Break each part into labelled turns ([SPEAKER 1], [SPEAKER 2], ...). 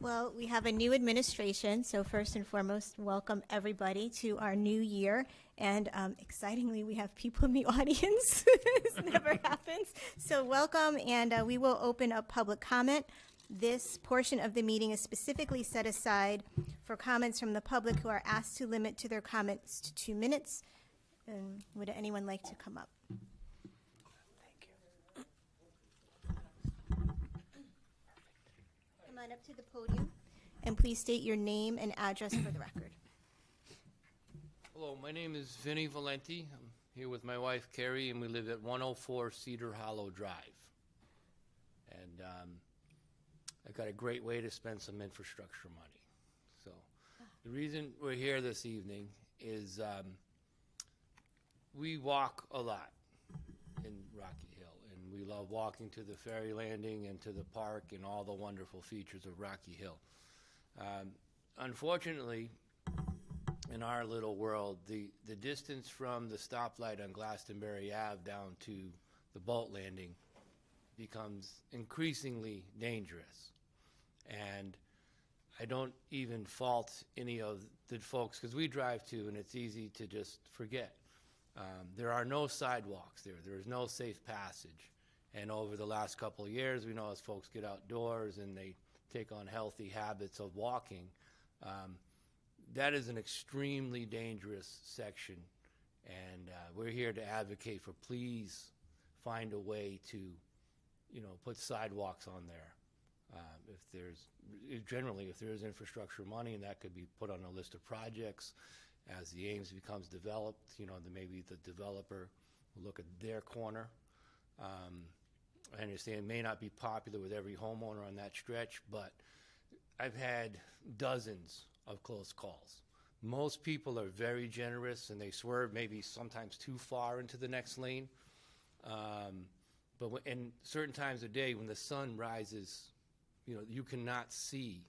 [SPEAKER 1] Well, we have a new administration, so first and foremost, welcome everybody to our new year. And excitingly, we have people in the audience. This never happens. So welcome, and we will open up public comment. This portion of the meeting is specifically set aside for comments from the public who are asked to limit to their comments to 2 minutes. And would anyone like to come up? Come on up to the podium, and please state your name and address for the record.
[SPEAKER 2] Hello, my name is Vinny Valenti. I'm here with my wife, Carrie, and we live at 104 Cedar Hollow Drive. And I got a great way to spend some infrastructure money. So the reason we're here this evening is we walk a lot in Rocky Hill, and we love walking to the ferry landing and to the park and all the wonderful features of Rocky Hill. Unfortunately, in our little world, the distance from the stoplight on Glastonbury Ave down to the boat landing becomes increasingly dangerous. And I don't even fault any of the folks, because we drive too, and it's easy to just forget. There are no sidewalks there. There is no safe passage. And over the last couple of years, we know as folks get outdoors and they take on healthy habits of walking, that is an extremely dangerous section. And we're here to advocate for, please find a way to, put sidewalks on there. If there is infrastructure money, and that could be put on a list of projects as the Ames becomes developed, then maybe the developer will look at their corner. I understand it may not be popular with every homeowner on that stretch, but I've had dozens of close calls. Most people are very generous, and they swerve maybe sometimes too far into the next lane. But in certain times of day when the sun rises, you cannot see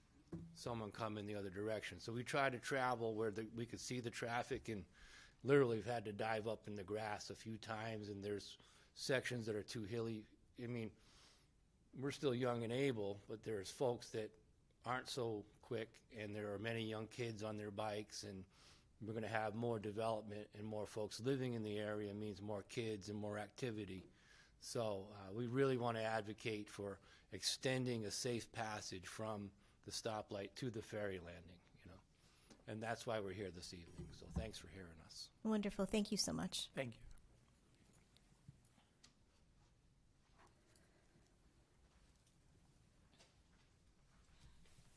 [SPEAKER 2] someone come in the other direction. So we try to travel where we could see the traffic, and literally we've had to dive up in the grass a few times, and there's sections that are too hilly. I mean, we're still young and able, but there's folks that aren't so quick, and there are many young kids on their bikes, and we're going to have more development, and more folks living in the area means more kids and more activity. So we really want to advocate for extending a safe passage from the stoplight to the ferry landing, and that's why we're here this evening. So thanks for hearing us.
[SPEAKER 1] Wonderful. Thank you so much.
[SPEAKER 3] Thank you.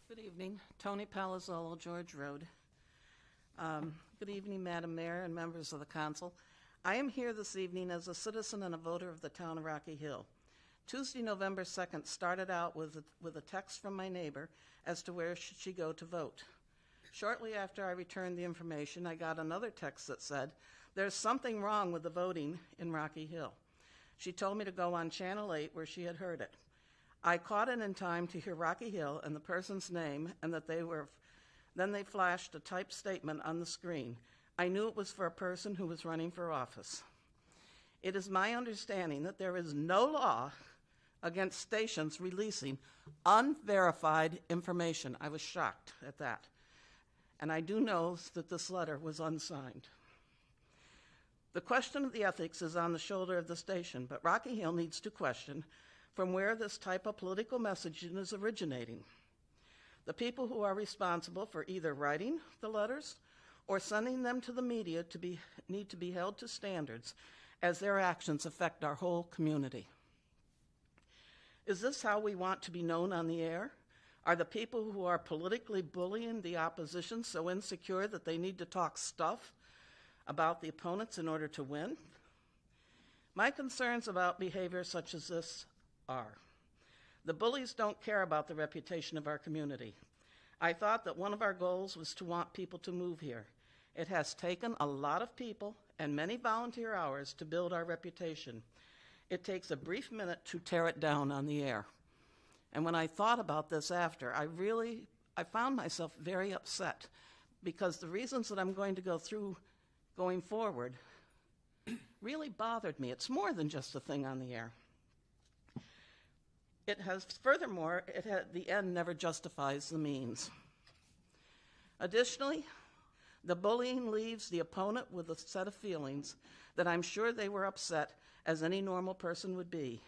[SPEAKER 4] Good evening. Tony Palazzolo, George Road. Good evening, Madam Mayor and members of the council. I am here this evening as a citizen and a voter of the town of Rocky Hill. Tuesday, November 2nd started out with a text from my neighbor as to where should she go to vote. Shortly after I returned the information, I got another text that said, "There's something wrong with the voting in Rocky Hill." She told me to go on Channel 8 where she had heard it. I caught it in time to hear Rocky Hill and the person's name, and that then they flashed a typed statement on the screen. I knew it was for a person who was running for office. It is my understanding that there is no law against stations releasing unverified information. I was shocked at that. And I do know that this letter was unsigned. The question of the ethics is on the shoulder of the station, but Rocky Hill needs to question from where this type of political messaging is originating. The people who are responsible for either writing the letters or sending them to the media need to be held to standards, as their actions affect our whole community. Is this how we want to be known on the air? Are the people who are politically bullying the opposition so insecure that they need to talk stuff about the opponents in order to win? My concerns about behavior such as this are: the bullies don't care about the reputation of our community. I thought that one of our goals was to want people to move here. It has taken a lot of people and many volunteer hours to build our reputation. It takes a brief minute to tear it down on the air. And when I thought about this after, I found myself very upset, because the reasons that I'm going to go through going forward really bothered me. It's more than just a thing on the air. The end never justifies the means. Additionally, the bullying leaves the opponent with a set of feelings that I'm sure they were upset as any normal person would be.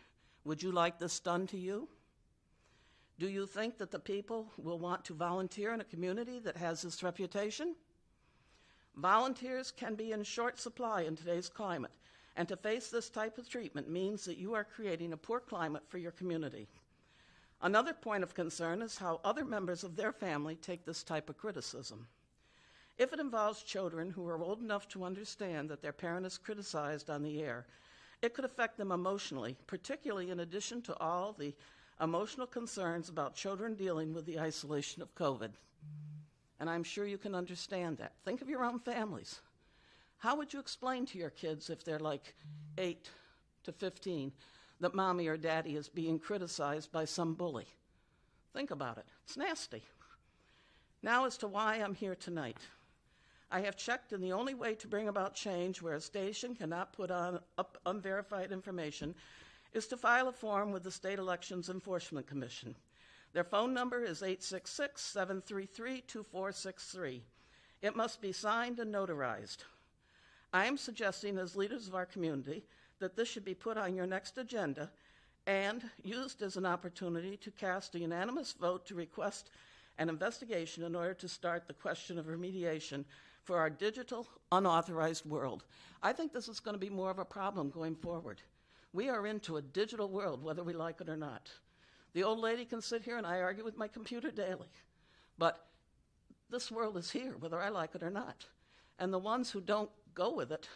[SPEAKER 4] Would you like this done to you? Do you think that the people will want to volunteer in a community that has this reputation? Volunteers can be in short supply in today's climate, and to face this type of treatment means that you are creating a poor climate for your community. Another point of concern is how other members of their family take this type of criticism. If it involves children who are old enough to understand that their parent is criticized on the air, it could affect them emotionally, particularly in addition to all the emotional concerns about children dealing with the isolation of COVID. And I'm sure you can understand that. Think of your own families. How would you explain to your kids if they're like 8 to 15 that mommy or daddy is being criticized by some bully? Think about it. It's nasty. Now as to why I'm here tonight. I have checked, and the only way to bring about change where a station cannot put up unverified information is to file a form with the State Elections Enforcement Commission. Their phone number is 866-733-2463. It must be signed and notarized. I am suggesting as leaders of our community that this should be put on your next agenda and used as an opportunity to cast a unanimous vote to request an investigation in order to start the question of remediation for our digital, unauthorized world. I think this is going to be more of a problem going forward. We are into a digital world, whether we like it or not. The old lady can sit here and I argue with my computer daily. But this world is here, whether I like it or not. And the ones who don't go with it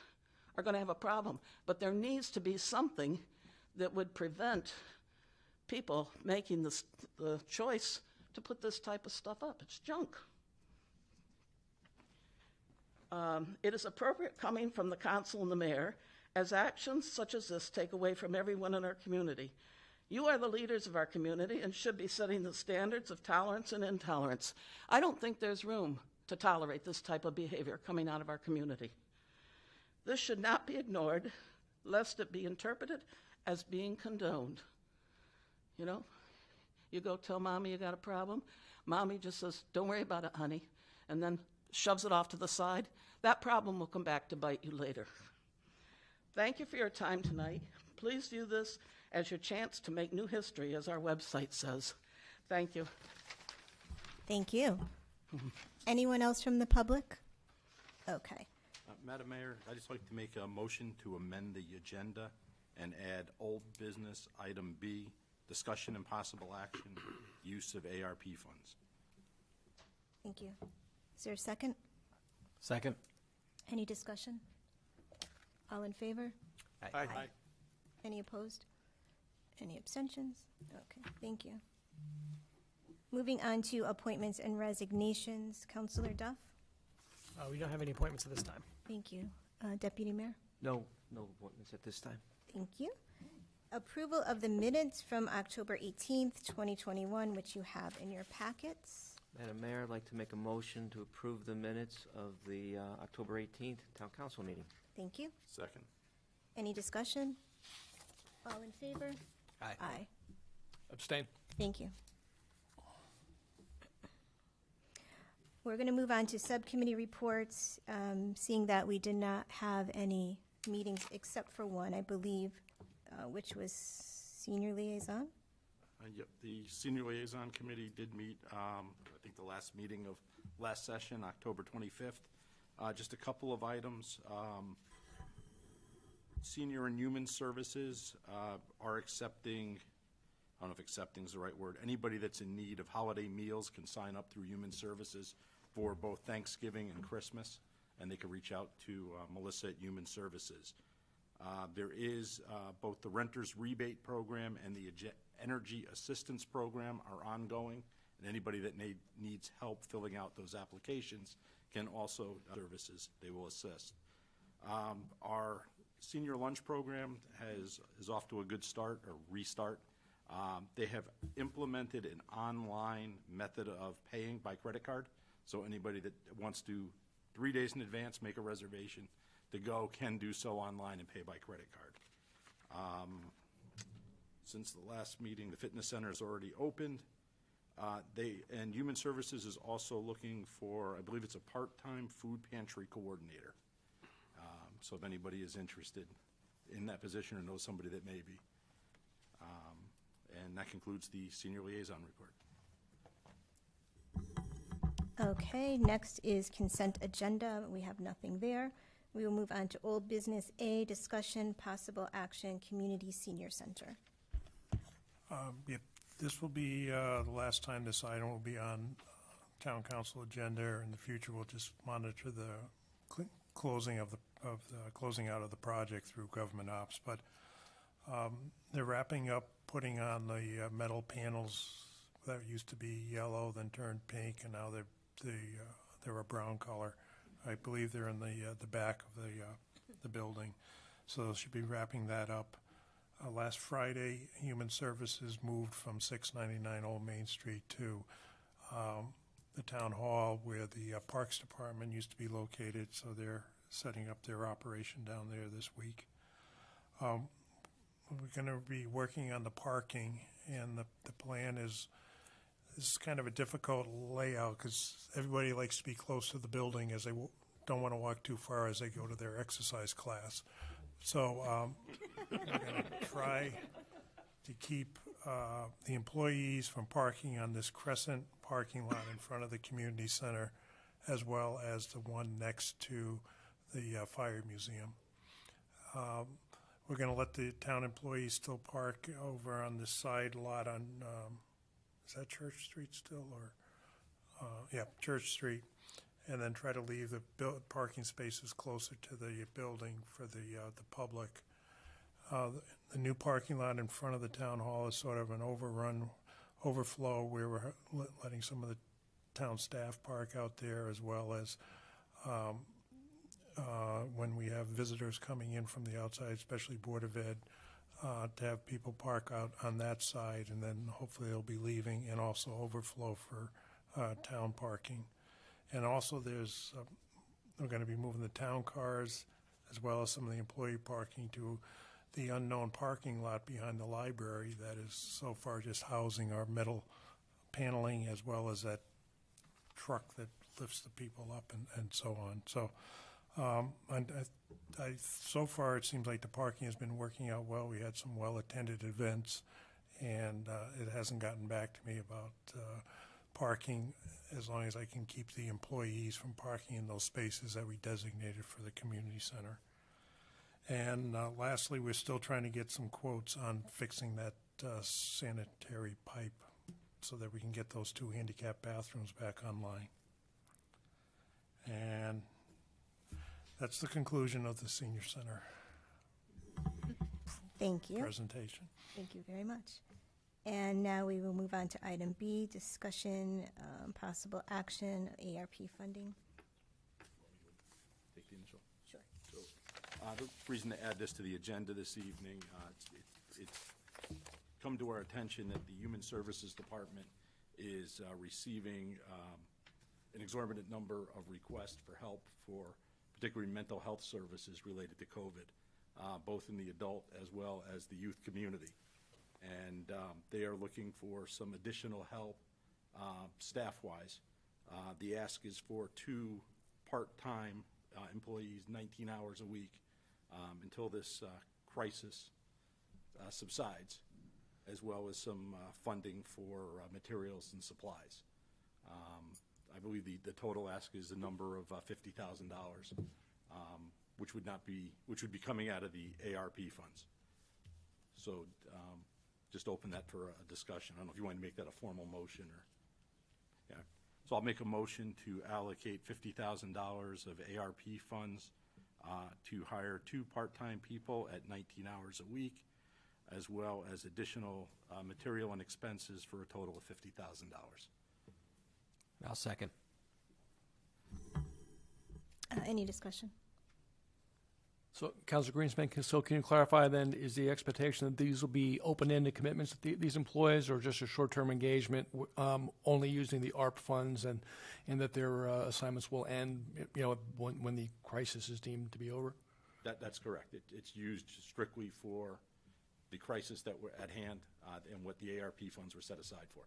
[SPEAKER 4] are going to have a problem. But there needs to be something that would prevent people making the choice to put this type of stuff up. It's junk. It is appropriate coming from the council and the mayor, as actions such as this take away from everyone in our community. You are the leaders of our community and should be setting the standards of tolerance and intolerance. I don't think there's room to tolerate this type of behavior coming out of our community. This should not be ignored, lest it be interpreted as being condoned. You know, you go tell mommy you got a problem. Mommy just says, "Don't worry about it, honey," and then shoves it off to the side. That problem will come back to bite you later. Thank you for your time tonight. Please view this as your chance to make new history, as our website says. Thank you.
[SPEAKER 1] Thank you. Anyone else from the public? Okay.
[SPEAKER 3] Madam Mayor, I'd just like to make a motion to amend the agenda and add old business item B, discussion and possible action, use of ARP funds.
[SPEAKER 1] Thank you. Is there a second?
[SPEAKER 5] Second.
[SPEAKER 1] Any discussion? All in favor?
[SPEAKER 5] Aye.
[SPEAKER 1] Any opposed? Any abstentions? Okay, thank you. Moving on to appointments and resignations. Councilor Duff?
[SPEAKER 5] We don't have any appointments at this time.
[SPEAKER 1] Thank you. Deputy Mayor?
[SPEAKER 6] No appointments at this time.
[SPEAKER 1] Thank you. Approval of the minutes from October 18th, 2021, which you have in your packets.
[SPEAKER 6] Madam Mayor, I'd like to make a motion to approve the minutes of the October 18th Town Council meeting.
[SPEAKER 1] Thank you.
[SPEAKER 3] Second.
[SPEAKER 1] Any discussion? All in favor?
[SPEAKER 5] Aye.
[SPEAKER 1] Aye.
[SPEAKER 5] Abstain.
[SPEAKER 1] Thank you. We're going to move on to subcommittee reports, seeing that we did not have any meetings except for one, I believe, which was Senior Liaison.
[SPEAKER 3] Yep, the Senior Liaison Committee did meet, I think the last meeting of last session, October 25th. Just a couple of items. Senior and Human Services are accepting, I don't know if accepting is the right word, anybody that's in need of holiday meals can sign up through Human Services for both Thanksgiving and Christmas, and they can reach out to Melissa at Human Services. There is both the Renters Rebate Program and the Energy Assistance Program are ongoing, and anybody that needs help filling out those applications can also services. They will assist. Our senior lunch program is off to a good start or restart. They have implemented an online method of paying by credit card, so anybody that wants to 3 days in advance make a reservation to go can do so online and pay by credit card. since the last meeting. The fitness center is already opened. And Human Services is also looking for, I believe it's a part-time food pantry coordinator. So if anybody is interested in that position or knows somebody that may be. And that concludes the senior liaison report.
[SPEAKER 1] Okay, next is consent agenda. We have nothing there. We will move on to old business A, discussion, possible action, community senior center.
[SPEAKER 7] Yep, this will be the last time this item will be on town council agenda. In the future, we'll just monitor the closing of the closing out of the project through government ops. But they're wrapping up putting on the metal panels that used to be yellow, then turned pink, and now they're a brown color. I believe they're in the back of the building, so they should be wrapping that up. Last Friday, Human Services moved from 699 Old Main Street to the town hall where the Parks Department used to be located, so they're setting up their operation down there this week. We're going to be working on the parking, and the plan is, this is kind of a difficult layout because everybody likes to be close to the building as they don't want to walk too far as they go to their exercise class. So we're going to try to keep the employees from parking on this crescent parking lot in front of the community center, as well as the one next to the fire museum. We're going to let the town employees still park over on the side lot on, is that Church Street still, or, yeah, Church Street, and then try to leave the parking spaces closer to the building for the public. The new parking lot in front of the town hall is sort of an overflow where we're letting some of the town staff park out there, as well as when we have visitors coming in from the outside, especially Board of Ed, to have people park out on that side, and then hopefully they'll be leaving, and also overflow for town parking. And also we're going to be moving the town cars as well as some of the employee parking to the unknown parking lot behind the library that is so far just housing our metal paneling, as well as that truck that lifts the people up and so on. So so far it seems like the parking has been working out well. We had some well-attended events, and it hasn't gotten back to me about parking, as long as I can keep the employees from parking in those spaces that we designated for the community center. And lastly, we're still trying to get some quotes on fixing that sanitary pipe so that we can get those 2 handicap bathrooms back online. And that's the conclusion of the senior center
[SPEAKER 1] Thank you.
[SPEAKER 7] presentation.
[SPEAKER 1] Thank you very much. And now we will move on to item B, discussion, possible action, ARP funding.
[SPEAKER 3] Take the initial.
[SPEAKER 1] Sure.
[SPEAKER 3] The reason to add this to the agenda this evening, it's come to our attention that the Human Services Department is receiving an exorbitant number of requests for help for particularly mental health services related to COVID, both in the adult as well as the youth community. And they are looking for some additional help staff-wise. The ask is for 2 part-time employees, 19 hours a week, until this crisis subsides, as well as some funding for materials and supplies. I believe the total ask is a number of $50,000, which would be coming out of the ARP funds. So just open that for a discussion. I don't know if you want to make that a formal motion or, yeah. So I'll make a motion to allocate $50,000 of ARP funds to hire 2 part-time people at 19 hours a week, as well as additional material and expenses for a total of $50,000.
[SPEAKER 5] I'll second.
[SPEAKER 1] Any discussion?
[SPEAKER 5] So, Councilor Greenspan, so can you clarify then, is the expectation that these will be open-ended commitments to these employees, or just a short-term engagement, only using the ARP funds, and that their assignments will end, when the crisis is deemed to be over?
[SPEAKER 3] That's correct. It's used strictly for the crisis that were at hand and what the ARP funds were set aside for.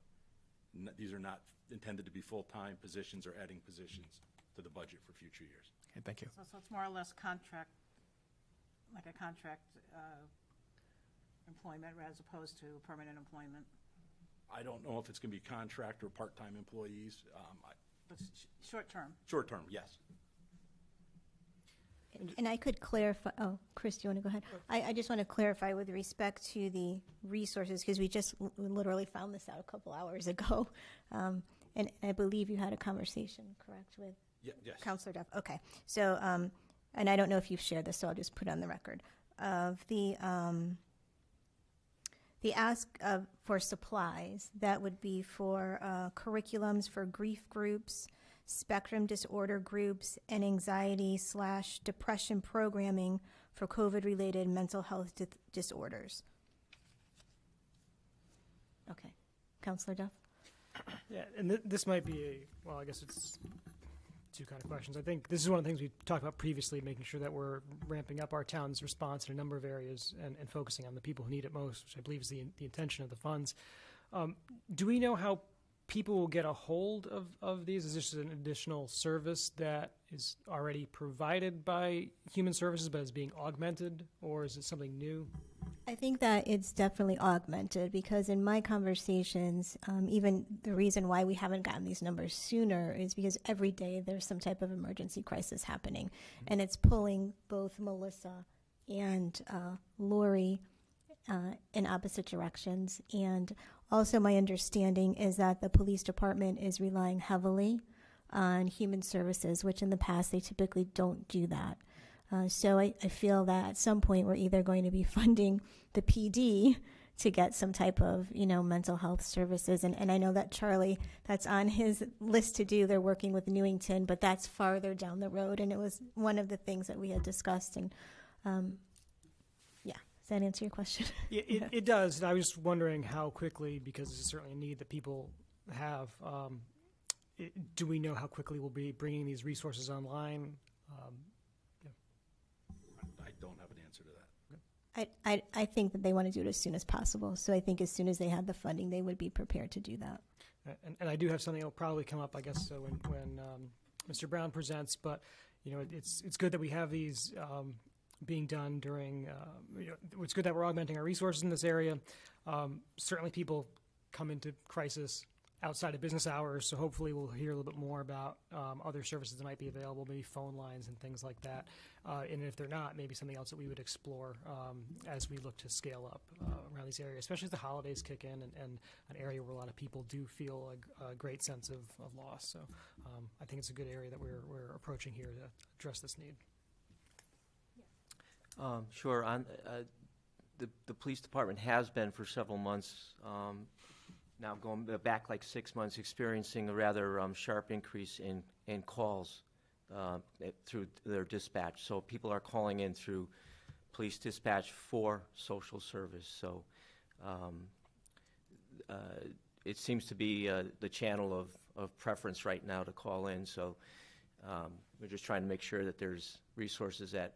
[SPEAKER 3] These are not intended to be full-time positions or adding positions to the budget for future years.
[SPEAKER 5] Okay, thank you.
[SPEAKER 8] So it's more or less contract, like a contract employment as opposed to permanent employment.
[SPEAKER 3] I don't know if it's going to be contract or part-time employees.
[SPEAKER 8] But short term.
[SPEAKER 3] Short term, yes.
[SPEAKER 1] And I could clarify, oh, Chris, do you want to go ahead? I just want to clarify with respect to the resources, because we just literally found this out a couple hours ago. And I believe you had a conversation, correct, with
[SPEAKER 3] Yes.
[SPEAKER 1] Counselor Duff? Okay. So, and I don't know if you've shared this, so I'll just put it on the record. Of the ask for supplies, that would be for curriculums for grief groups, spectrum disorder groups, and anxiety/depression programming for COVID-related mental health disorders. Okay. Counselor Duff?
[SPEAKER 9] Yeah, and this might be well, I guess it's two kind of questions. I think this is one of the things we talked about previously, making sure that we're ramping up our town's response in a number of areas and focusing on the people who need it most, which I believe is the intention of the funds. Do we know how people will get a hold of these? Is this an additional service that is already provided by Human Services but is being augmented, or is it something new?
[SPEAKER 1] I think that it's definitely augmented, because in my conversations, even the reason why we haven't gotten these numbers sooner is because every day there's some type of emergency crisis happening, and it's pulling both Melissa and Lori in opposite directions. And also my understanding is that the police department is relying heavily on Human Services, which in the past they typically don't do that. So I feel that at some point we're either going to be funding the PD to get some type of, mental health services. And I know that Charlie, that's on his list to do. They're working with Newington, but that's farther down the road. And it was one of the things that we had discussed. And does that answer your question?
[SPEAKER 9] It does. And I was just wondering how quickly, because this is certainly a need that people have, do we know how quickly we'll be bringing these resources online?
[SPEAKER 3] I don't have an answer to that.
[SPEAKER 1] I think that they want to do it as soon as possible. So I think as soon as they have the funding, they would be prepared to do that.
[SPEAKER 9] And I do have something that will probably come up, I guess, when Mr. Brown presents. But it's good that we have these being done during. It's good that we're augmenting our resources in this area. Certainly, people come into crisis outside of business hours, so hopefully we'll hear a little bit more about other services that might be available, maybe phone lines and things like that. And if they're not, maybe something else that we would explore as we look to scale up around these areas, especially as the holidays kick in and an area where a lot of people do feel a great sense of loss. So I think it's a good area that we're approaching here to address this need.
[SPEAKER 6] Sure. The police department has been for several months now going back like 6 months, experiencing a rather sharp increase in calls through their dispatch. So people are calling in through police dispatch for social service. So it seems to be the channel of preference right now to call in. So we're just trying to make sure that there's resources at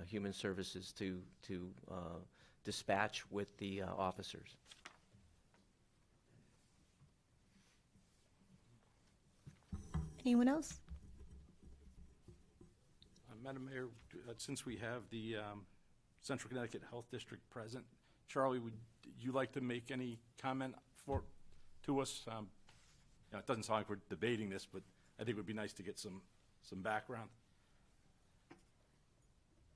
[SPEAKER 6] Human Services to dispatch with the officers.
[SPEAKER 1] Anyone else?
[SPEAKER 3] Madam Mayor, since we have the Central Connecticut Health District present, Charlie, would you like to make any comment to us? It doesn't sound like we're debating this, but I think it would be nice to get some background.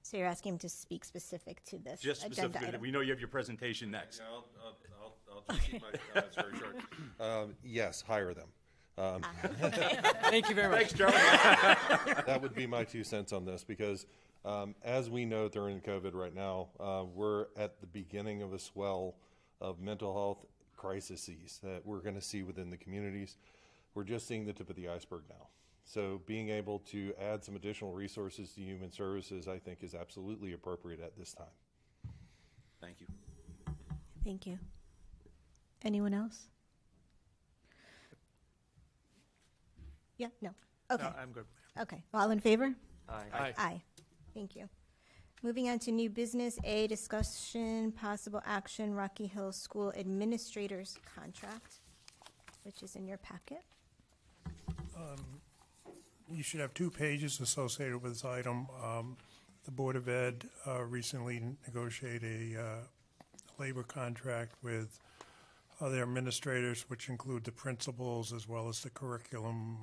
[SPEAKER 10] So you're asking him to speak specific to this
[SPEAKER 3] Just
[SPEAKER 10] agenda
[SPEAKER 3] specifically,
[SPEAKER 10] item?
[SPEAKER 3] we know you have your presentation next.
[SPEAKER 11] Yeah, I'll just keep my comments very short. Yes, hire them.
[SPEAKER 9] Thank you very much.
[SPEAKER 3] Thanks, Charlie.
[SPEAKER 11] That would be my 2 cents on this, because as we know during COVID right now, we're at the beginning of a swell of mental health crises that we're going to see within the communities. We're just seeing the tip of the iceberg now. So being able to add some additional resources to Human Services, I think, is absolutely appropriate at this time.
[SPEAKER 3] Thank you.
[SPEAKER 1] Thank you. Anyone else? Yeah, no. Okay.
[SPEAKER 5] No, I'm good.
[SPEAKER 1] Okay. All in favor?
[SPEAKER 6] Aye.
[SPEAKER 1] Aye. Thank you. Moving on to new business, A, discussion, possible action, Rocky Hill School Administrators Contract, which is in your packet.
[SPEAKER 7] You should have 2 pages associated with this item. The Board of Ed recently negotiated a labor contract with other administrators, which include the principals as well as the curriculum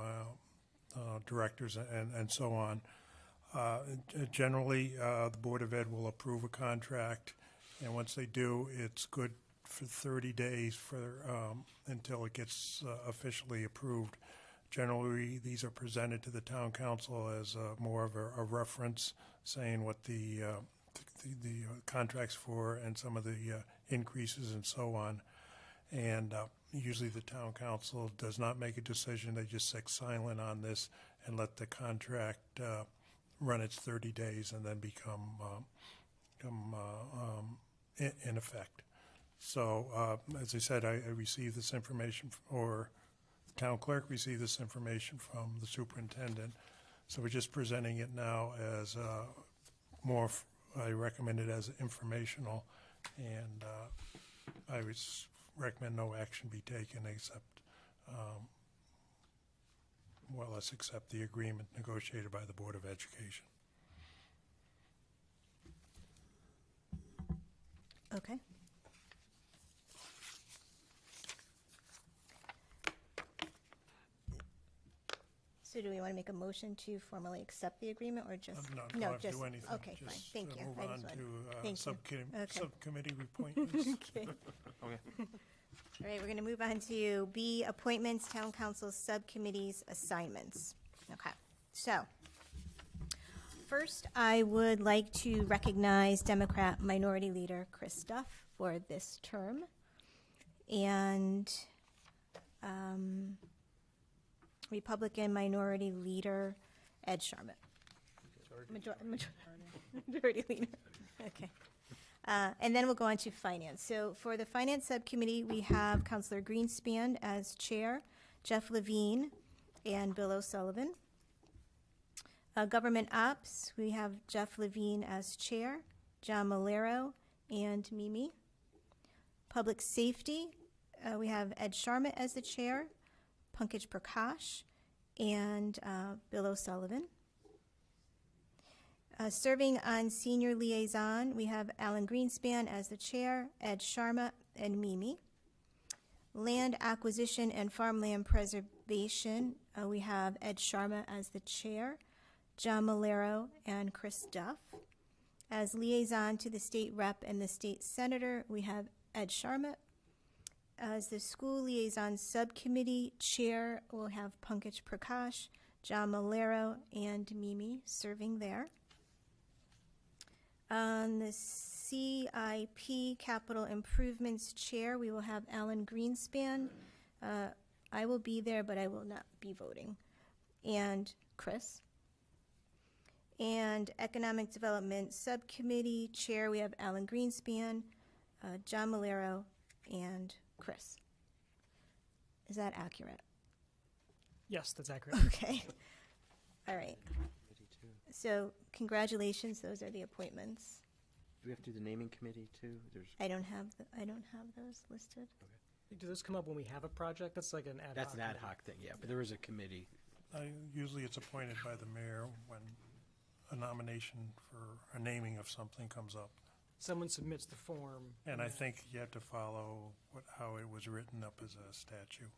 [SPEAKER 7] directors and so on. Generally, the Board of Ed will approve a contract, and once they do, it's good for 30 days until it gets officially approved. Generally, these are presented to the town council as more of a reference, saying what the contract's for and some of the increases and so on. And usually the town council does not make a decision. They just sit silent on this and let the contract run its 30 days and then become in effect. So, as I said, I received this information, or the town clerk received this information from the superintendent. So we're just presenting it now as I recommend it as informational, and I would recommend no action be taken except, well, let's accept the agreement negotiated by the Board of Education.
[SPEAKER 1] Okay. So do we want to make a motion to formally accept the agreement, or just?
[SPEAKER 7] No, don't have to do anything.
[SPEAKER 1] Okay, fine,
[SPEAKER 7] Just,
[SPEAKER 1] thank you.
[SPEAKER 7] Move
[SPEAKER 1] I
[SPEAKER 7] on
[SPEAKER 1] just
[SPEAKER 7] to
[SPEAKER 1] thank you. Okay.
[SPEAKER 7] subcommittee appointments.
[SPEAKER 1] Okay. All right, we're going to move on to B, appointments, town council subcommittees, assignments. Okay, so first I would like to recognize Democrat Minority Leader Chris Duff for this term, and Republican Minority Leader Ed Sharma. Majority Leader, okay. And then we'll go on to finance. So for the finance subcommittee, we have Councilor Greenspan as chair, Jeff Levine, and Bill O'Sullivan. Government ops, we have Jeff Levine as chair, John Malero, and Mimi. Public safety, we have Ed Sharma as the chair, Pankaj Prakash, and Bill O'Sullivan. Serving on senior liaison, we have Alan Greenspan as the chair, Ed Sharma, and Mimi. Land acquisition and farmland preservation, we have Ed Sharma as the chair, John Malero, and Chris Duff. As liaison to the state rep and the state senator, we have Ed Sharma. As the school liaison subcommittee chair, we'll have Pankaj Prakash, John Malero, and Mimi serving there. On the CIP Capital Improvements Chair, we will have Alan Greenspan. I will be there, but I will not be voting. And Chris. And Economic Development Subcommittee Chair, we have Alan Greenspan, John Malero, and Chris. Is that accurate?
[SPEAKER 9] Yes, that's accurate.
[SPEAKER 1] Okay. All right. So congratulations, those are the appointments.
[SPEAKER 6] Do we have to do the naming committee too?
[SPEAKER 1] I don't have those listed.
[SPEAKER 9] Do those come up when we have a project? That's like an ad hoc.
[SPEAKER 12] That's an ad hoc thing, yeah, but there is a committee.
[SPEAKER 7] Usually it's appointed by the mayor when a nomination for a naming of something comes up.
[SPEAKER 9] Someone submits the form.
[SPEAKER 7] And I think you have to follow how it was written up as a statute.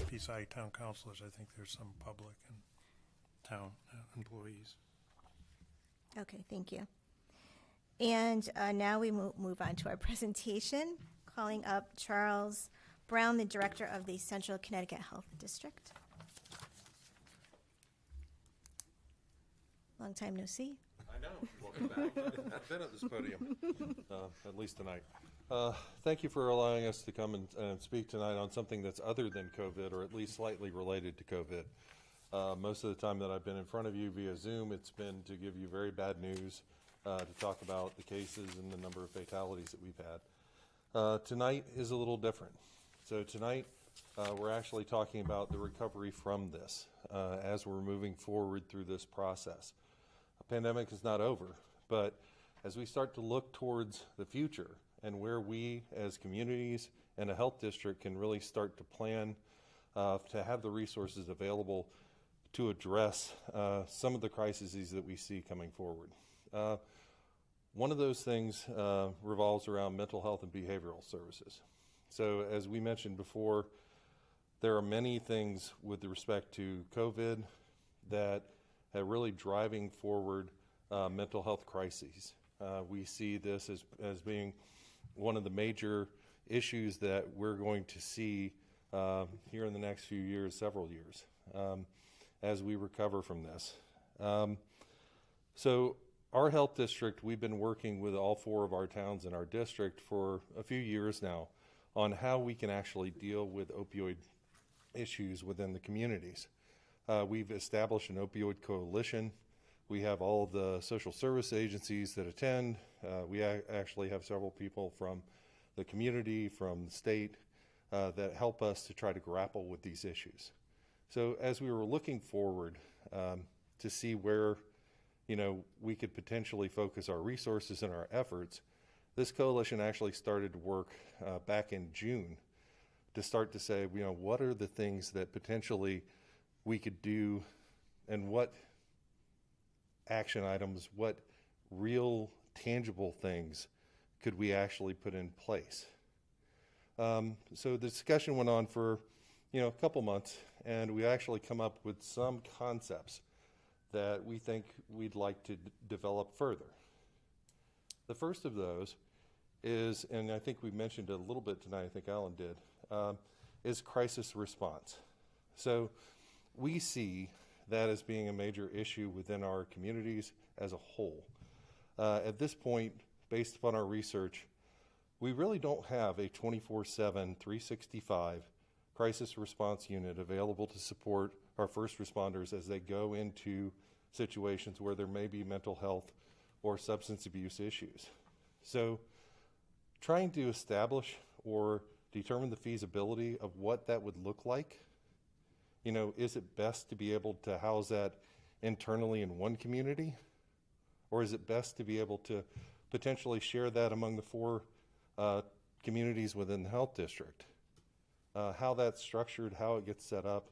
[SPEAKER 7] Beside town councilors, I think there's some public and town employees.
[SPEAKER 1] Okay, thank you. And now we move on to our presentation, calling up Charles Brown, the director of the Central Connecticut Health District. Long time no see.
[SPEAKER 11] I know. Welcome back. I've been at this podium, at least tonight. Thank you for allowing us to come and speak tonight on something that's other than COVID, or at least slightly related to COVID. Most of the time that I've been in front of you via Zoom, it's been to give you very bad news, to talk about the cases and the number of fatalities that we've had. Tonight is a little different. So tonight, we're actually talking about the recovery from this as we're moving forward through this process. The pandemic is not over, But as we start to look towards the future and where we as communities and a health district can really start to plan to have the resources available to address some of the crises that we see coming forward. One of those things revolves around mental health and behavioral services. So as we mentioned before, there are many things with respect to COVID that are really driving forward mental health crises. We see this as being one of the major issues that we're going to see here in the next few years, several years, as we recover from this. So our health district, we've been working with all 4 of our towns in our district for a few years now on how we can actually deal with opioid issues within the communities. We've established an Opioid Coalition. We have all the social service agencies that attend. We actually have several people from the community, from the state, that help us to try to grapple with these issues. So as we were looking forward to see where we could potentially focus our resources and our efforts, this coalition actually started to work back in June to start to say, what are the things that potentially we could do, and what action items, what real tangible things could we actually put in place. So the discussion went on for a couple months, and we actually come up with some concepts that we think we'd like to develop further. The first of those is, and I think we mentioned it a little bit tonight, I think Alan did, is crisis response. So we see that as being a major issue within our communities as a whole. At this point, based upon our research, we really don't have a 24/7, 365 crisis response unit available to support our first responders as they go into situations where there may be mental health or substance abuse issues. So trying to establish or determine the feasibility of what that would look like, is it best to be able to house that internally in one community? Or is it best to be able to potentially share that among the 4 communities within the health district? How that's structured, how it gets set up,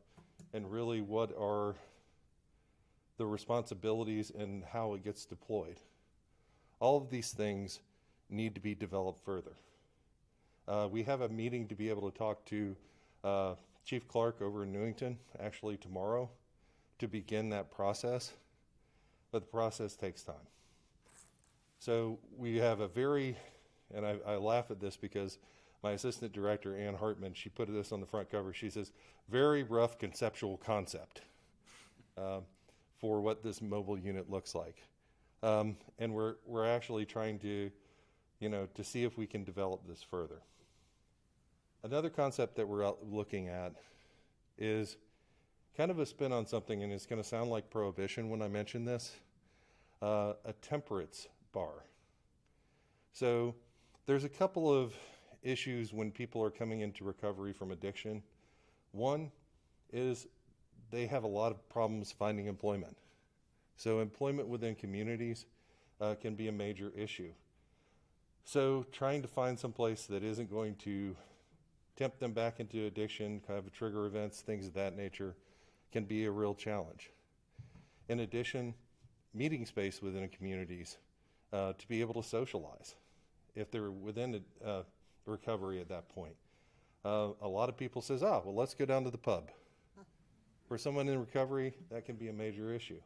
[SPEAKER 11] and really what are the responsibilities and how it gets deployed. All of these things need to be developed further. We have a meeting to be able to talk to Chief Clark over in Newington, actually tomorrow, to begin that process, but the process takes time. So we have a very, and I laugh at this because my assistant director, Ann Hartman, she put this on the front cover. She says, very rough conceptual concept for what this mobile unit looks like. And we're actually trying to, to see if we can develop this further. Another concept that we're looking at is kind of a spin on something, and it's going to sound like prohibition when I mention this, a temperance bar. So there's a couple of issues when people are coming into recovery from addiction. One is they have a lot of problems finding employment. So employment within communities can be a major issue. So trying to find some place that isn't going to tempt them back into addiction, kind of trigger events, things of that nature, can be a real challenge. In addition, meeting space within communities to be able to socialize if they're within recovery at that point. A lot of people says, well, let's go down to the pub. For someone in recovery, that can be a major issue.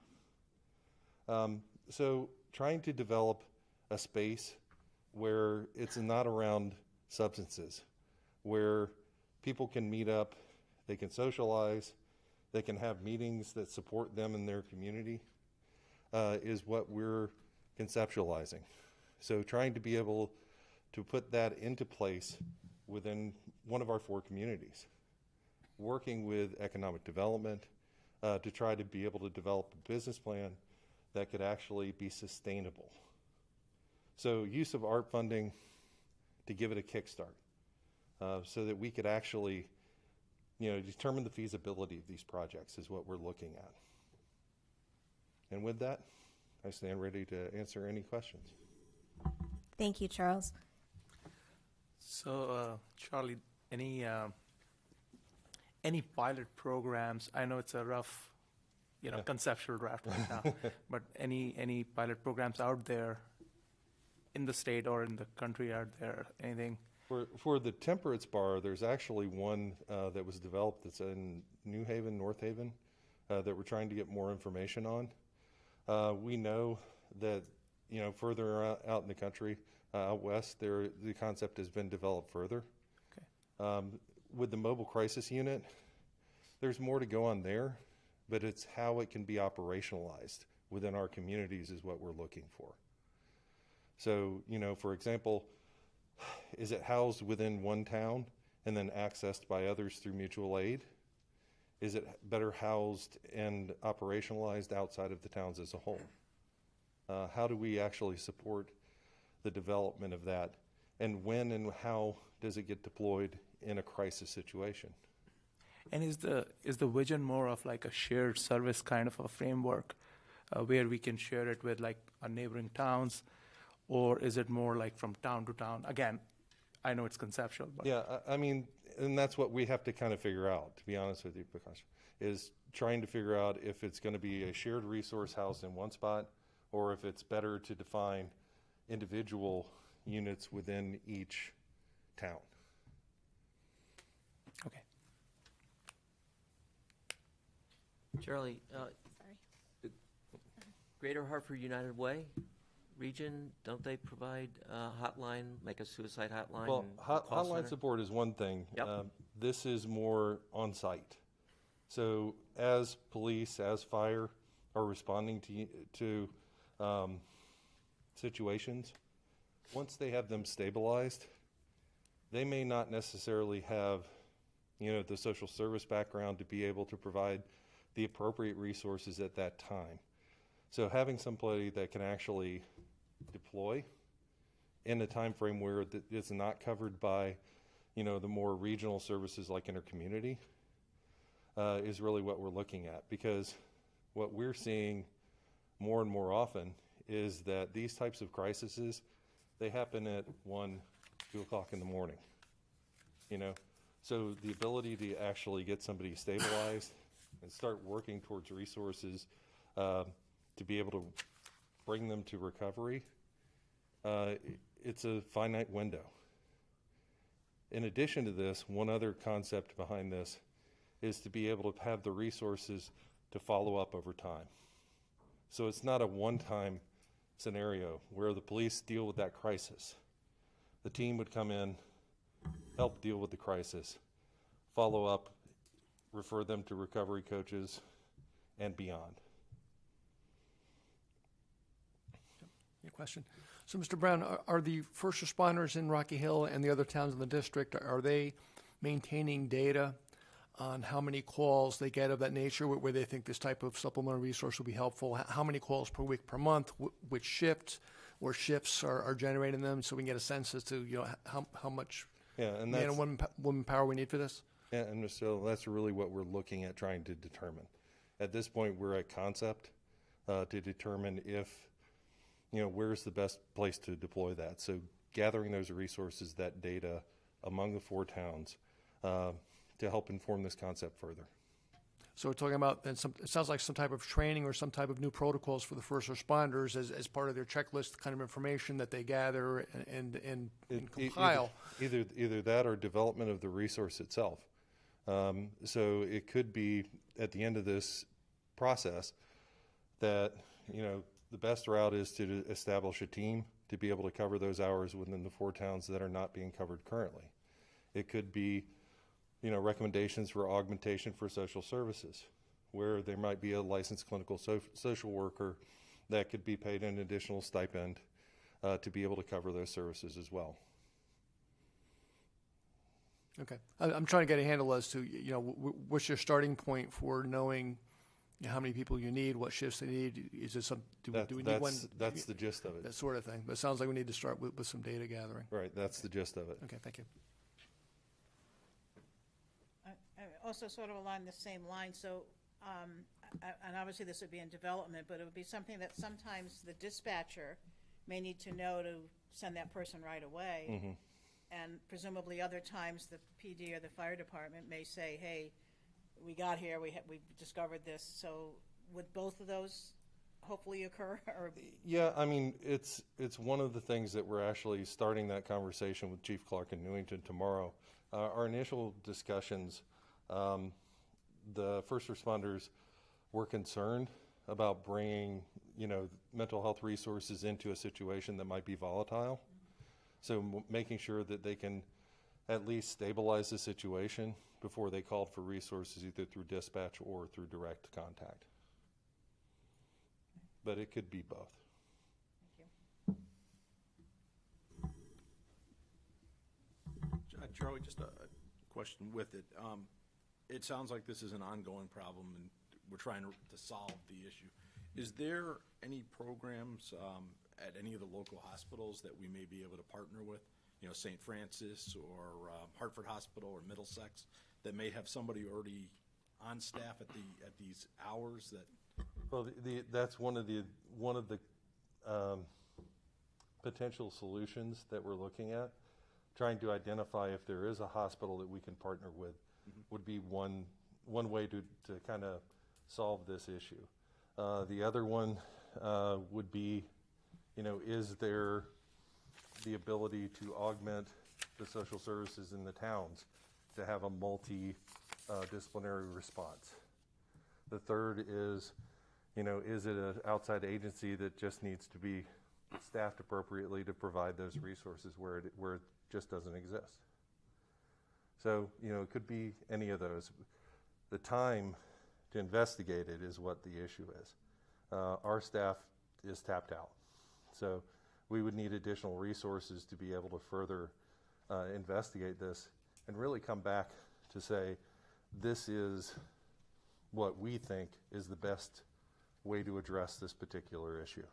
[SPEAKER 11] So trying to develop a space where it's not around substances, where people can meet up, they can socialize, they can have meetings that support them in their community, is what we're conceptualizing. So trying to be able to put that into place within one of our 4 communities. Working with economic development to try to be able to develop a business plan that could actually be sustainable. So use of ARP funding to give it a kickstart so that we could actually determine the feasibility of these projects is what we're looking at. And with that, I stand ready to answer any questions.
[SPEAKER 1] Thank you, Charles.
[SPEAKER 13] So, Charlie, any pilot programs? I know it's a rough, conceptual draft right now, but any pilot programs out there in the state or in the country? Are there anything?
[SPEAKER 11] For the Temperance Bar, there's actually one that was developed that's in New Haven, North Haven, that we're trying to get more information on. We know that, further out in the country, out west, the concept has been developed further.
[SPEAKER 13] Okay.
[SPEAKER 11] With the mobile crisis unit, there's more to go on there, but it's how it can be operationalized within our communities is what we're looking for. So, for example, is it housed within one town and then accessed by others through mutual aid? Is it better housed and operationalized outside of the towns as a whole? How do we actually support the development of that? And when and how does it get deployed in a crisis situation?
[SPEAKER 13] And is the vision more of like a shared service kind of a framework where we can share it with like our neighboring towns, or is it more like from town to town? Again, I know it's conceptual, but
[SPEAKER 11] yeah, I mean, and that's what we have to kind of figure out, to be honest with you, Prakash, is trying to figure out if it's going to be a shared resource housed in one spot, or if it's better to define individual units within each town.
[SPEAKER 13] okay.
[SPEAKER 6] Charlie, the Greater Hartford United Way region, don't they provide a hotline, like a suicide hotline?
[SPEAKER 11] Well,
[SPEAKER 6] and call
[SPEAKER 11] hotline
[SPEAKER 6] center?
[SPEAKER 11] support is one thing.
[SPEAKER 6] Yep.
[SPEAKER 11] This is more on-site. So as police, as fire are responding to situations, once they have them stabilized, they may not necessarily have, the social service background to be able to provide the appropriate resources at that time. So having somebody that can actually deploy in a time frame where it's not covered by, the more regional services like intercommunity is really what we're looking at. Because what we're seeing more and more often is that these types of crises, they happen at 1, 2 o'clock in the morning, So the ability to actually get somebody stabilized and start working towards resources to be able to bring them to recovery, it's a finite window. In addition to this, one other concept behind this is to be able to have the resources to follow up over time. So it's not a one-time scenario where the police deal with that crisis. The team would come in, help deal with the crisis, follow up, refer them to recovery coaches, and beyond.
[SPEAKER 5] Your question. So, Mr. Brown, are the first responders in Rocky Hill and the other towns in the district, are they maintaining data on how many calls they get of that nature, where they think this type of supplemental resource will be helpful? How many calls per week, per month, which shift or shifts are generating them, so we can get a sense as to how much
[SPEAKER 11] and
[SPEAKER 5] man and woman power we need for this?
[SPEAKER 11] Yeah, and so that's really what we're looking at trying to determine. At this point, we're at concept to determine if, where's the best place to deploy that. So gathering those resources, that data among the 4 towns to help inform this concept further.
[SPEAKER 5] So we're talking about, then it sounds like some type of training or some type of new protocols for the first responders as part of their checklist, kind of information that they gather and compile.
[SPEAKER 11] Either that or development of the resource itself. So it could be at the end of this process that, the best route is to establish a team to be able to cover those hours within the 4 towns that are not being covered currently. It could be, recommendations for augmentation for social services, where there might be a licensed clinical social worker that could be paid an additional stipend to be able to cover those services as well.
[SPEAKER 5] Okay. I'm trying to get a handle as to, what's your starting point for knowing how many people you need, what shifts they need? Is there some, do we need one?
[SPEAKER 11] That's the gist of it.
[SPEAKER 5] That sort of thing. But it sounds like we need to start with some data gathering.
[SPEAKER 11] Right, that's the gist of it.
[SPEAKER 5] Okay, thank you.
[SPEAKER 8] Also sort of along the same line, so and obviously this would be in development, but it would be something that sometimes the dispatcher may need to know to send that person right away. And presumably other times the PD or the fire department may say, hey, we got here, we discovered this. So would both of those hopefully occur? Or
[SPEAKER 11] Yeah, I mean, it's one of the things that we're actually starting that conversation with Chief Clark in Newington tomorrow. Our initial discussions, the first responders were concerned about bringing, mental health resources into a situation that might be volatile. So making sure that they can at least stabilize the situation before they called for resources either through dispatch or through direct contact. But it could be both.
[SPEAKER 8] Thank you.
[SPEAKER 3] Charlie, just a question with it. It sounds like this is an ongoing problem, and we're trying to solve the issue. Is there any programs at any of the local hospitals that we may be able to partner with? St. Francis or Hartford Hospital or Middlesex, that may have somebody already on staff at these hours that.
[SPEAKER 11] Well, that's one of the potential solutions that we're looking at. Trying to identify if there is a hospital that we can partner with would be one way to kind of solve this issue. The other one would be, is there the ability to augment the social services in the towns to have a multi-disciplinary response? The third is, is it an outside agency that just needs to be staffed appropriately to provide those resources where it just doesn't exist? So, it could be any of those. The time to investigate it is what the issue is. Our staff is tapped out. So we would need additional resources to be able to further investigate this and really come back to say, this is what we think is the best way to address this particular issue.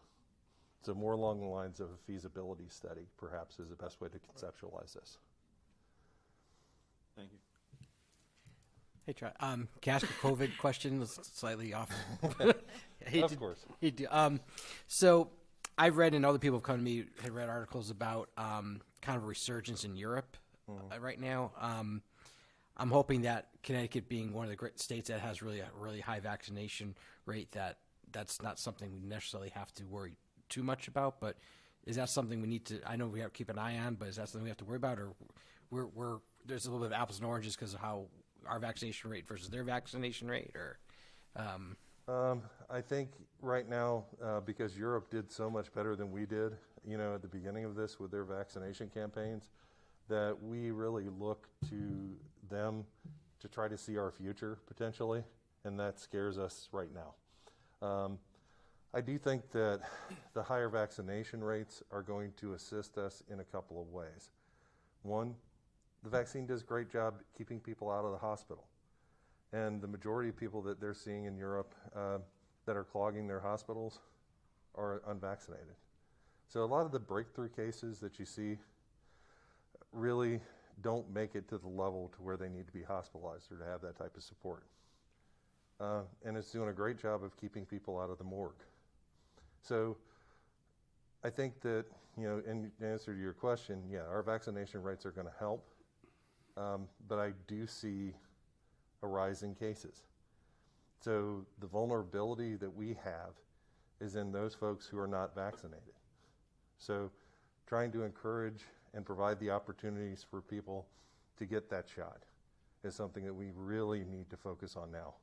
[SPEAKER 11] So more along the lines of a feasibility study, perhaps, is the best way to conceptualize this.
[SPEAKER 3] Thank you.
[SPEAKER 12] Hey, Troy. Can I ask a COVID question? Slightly off.
[SPEAKER 11] Of course.
[SPEAKER 12] So I've read, and other people have come to me, had read articles about kind of a resurgence in Europe right now. I'm hoping that Connecticut, being one of the great states that has a really high vaccination rate, that's not something we necessarily have to worry too much about. But is that something we need to? I know we have to keep an eye on, but is that something we have to worry about, or there's a little bit of apples and oranges because of how our vaccination rate versus their vaccination rate, or?
[SPEAKER 11] I think right now, because Europe did so much better than we did, at the beginning of this with their vaccination campaigns, that we really look to them to try to see our future potentially, and that scares us right now. I do think that the higher vaccination rates are going to assist us in a couple of ways. One, the vaccine does a great job keeping people out of the hospital. And the majority of people that they're seeing in Europe that are clogging their hospitals are unvaccinated. So a lot of the breakthrough cases that you see really don't make it to the level to where they need to be hospitalized or to have that type of support. And it's doing a great job of keeping people out of the morgue. So I think that, in answer to your question, yeah, our vaccination rates are going to help. But I do see a rise in cases. So the vulnerability that we have is in those folks who are not vaccinated. So trying to encourage and provide the opportunities for people to get that shot is something that we really need to focus on now.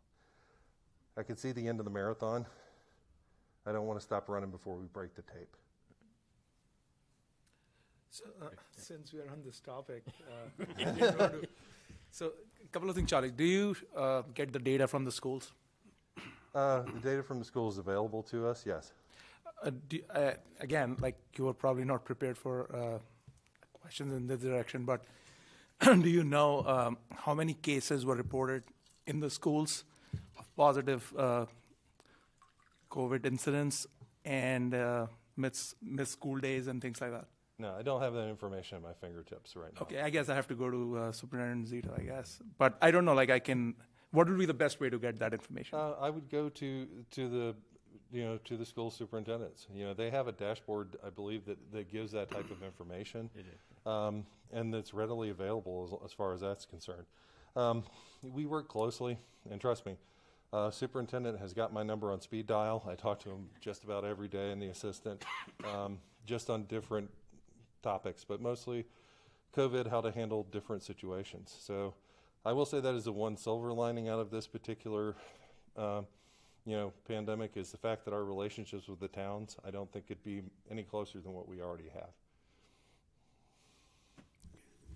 [SPEAKER 11] I can see the end of the marathon. I don't want to stop running before we break the tape.
[SPEAKER 13] So, since we are on this topic, so a couple of things, Charlie. Do you get the data from the schools?
[SPEAKER 11] The data from the school is available to us, yes.
[SPEAKER 13] Again, like you were probably not prepared for questions in this direction, but do you know how many cases were reported in the schools of positive COVID incidents and missed school days and things like that?
[SPEAKER 11] No, I don't have that information at my fingertips right now.
[SPEAKER 13] Okay, I guess I have to go to Superintendent Zito, I guess. But I don't know, like I can What would be the best way to get that information?
[SPEAKER 11] I would go to the school superintendents. They have a dashboard, I believe, that gives that type of information. And that's readily available as far as that's concerned. We work closely, and trust me, superintendent has got my number on speed dial. I talk to him just about every day, and the assistant, just on different topics, but mostly COVID, how to handle different situations. So I will say that is the one silver lining out of this particular pandemic is the fact that our relationships with the towns, I don't think could be any closer than what we already have.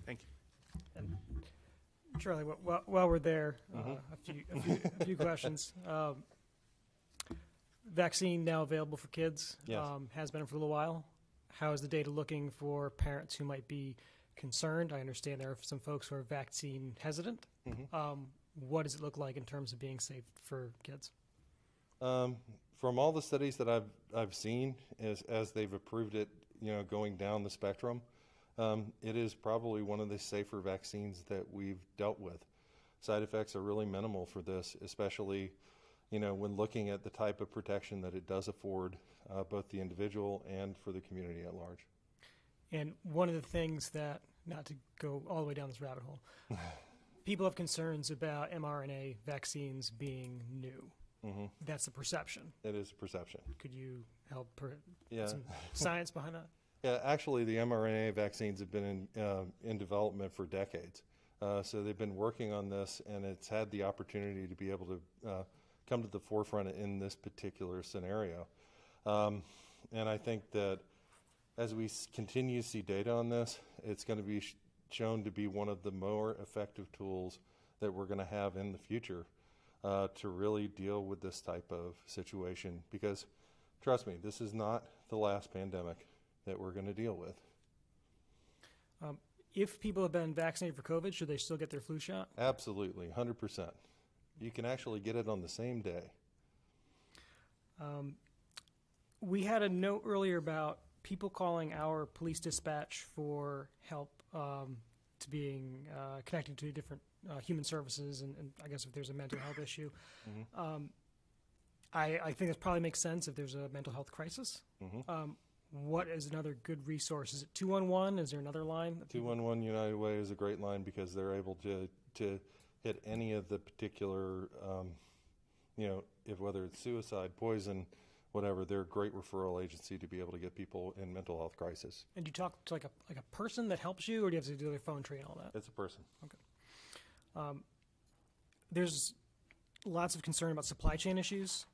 [SPEAKER 13] Thank you.
[SPEAKER 9] Charlie, while we're there, a few questions. Vaccine now available for kids.
[SPEAKER 11] Yes.
[SPEAKER 9] Has been for a little while. How is the data looking for parents who might be concerned? I understand there are some folks who are vaccine hesitant. What does it look like in terms of being safe for kids?
[SPEAKER 11] From all the studies that I've seen, as they've approved it, going down the spectrum, it is probably one of the safer vaccines that we've dealt with. Side effects are really minimal for this, especially, when looking at the type of protection that it does afford both the individual and for the community at large.
[SPEAKER 9] And one of the things that, not to go all the way down this rabbit hole, people have concerns about mRNA vaccines being new. That's the perception.
[SPEAKER 11] It is perception.
[SPEAKER 9] Could you help put
[SPEAKER 11] Yeah.
[SPEAKER 9] some science behind that?
[SPEAKER 11] Yeah, actually, the mRNA vaccines have been in development for decades. So they've been working on this, and it's had the opportunity to be able to come to the forefront in this particular scenario. And I think that as we continue to see data on this, it's going to be shown to be one of the more effective tools that we're going to have in the future to really deal with this type of situation. Because, trust me, this is not the last pandemic that we're going to deal with.
[SPEAKER 9] If people have been vaccinated for COVID, should they still get their flu shot?
[SPEAKER 11] Absolutely, 100%. You can actually get it on the same day.
[SPEAKER 9] We had a note earlier about people calling our police dispatch for help to being connecting to different human services, and I guess if there's a mental health issue. I think that probably makes sense if there's a mental health crisis. What is another good resource? Is it 211? Is there another line?
[SPEAKER 11] 211 United Way is a great line because they're able to hit any of the particular, if whether it's suicide, poison, whatever. They're a great referral agency to be able to get people in mental health crisis.
[SPEAKER 9] And do you talk to like a person that helps you, or do you have to do their phone tree and all that?
[SPEAKER 11] It's a person.
[SPEAKER 9] Okay. There's lots of concern about supply chain issues.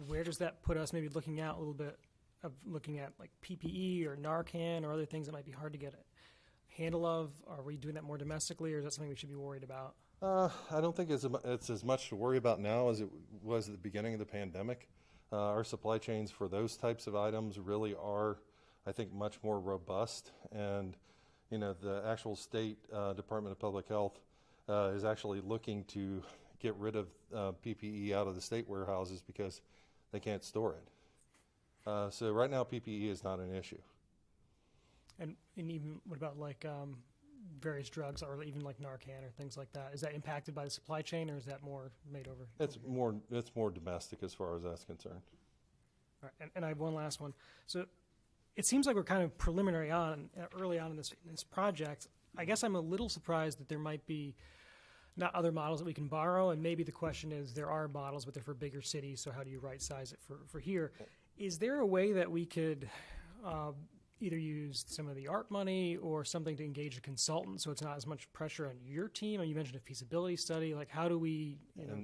[SPEAKER 9] Where does that put us? Maybe looking out a little bit of looking at like PPE or Narcan or other things that might be hard to get a handle of. Are we doing that more domestically, or is that something we should be worried about?
[SPEAKER 11] I don't think it's as much to worry about now as it was at the beginning of the pandemic. Our supply chains for those types of items really are, I think, much more robust. And, the actual state Department of Public Health is actually looking to get rid of PPE out of the state warehouses because they can't store it. So right now, PPE is not an issue.
[SPEAKER 9] And even what about like various drugs, or even like Narcan or things like that? Is that impacted by the supply chain, or is that more made over?
[SPEAKER 11] It's more domestic as far as that's concerned.
[SPEAKER 9] All right, and I have one last one. So it seems like we're kind of early on in this project. I guess I'm a little surprised that there might be not other models that we can borrow, and maybe the question is there are models, but they're for bigger cities, so how do you right-size it for here? Is there a way that we could either use some of the ARP money or something to engage a consultant so it's not as much pressure on your team? And you mentioned a feasibility study. Like, how do we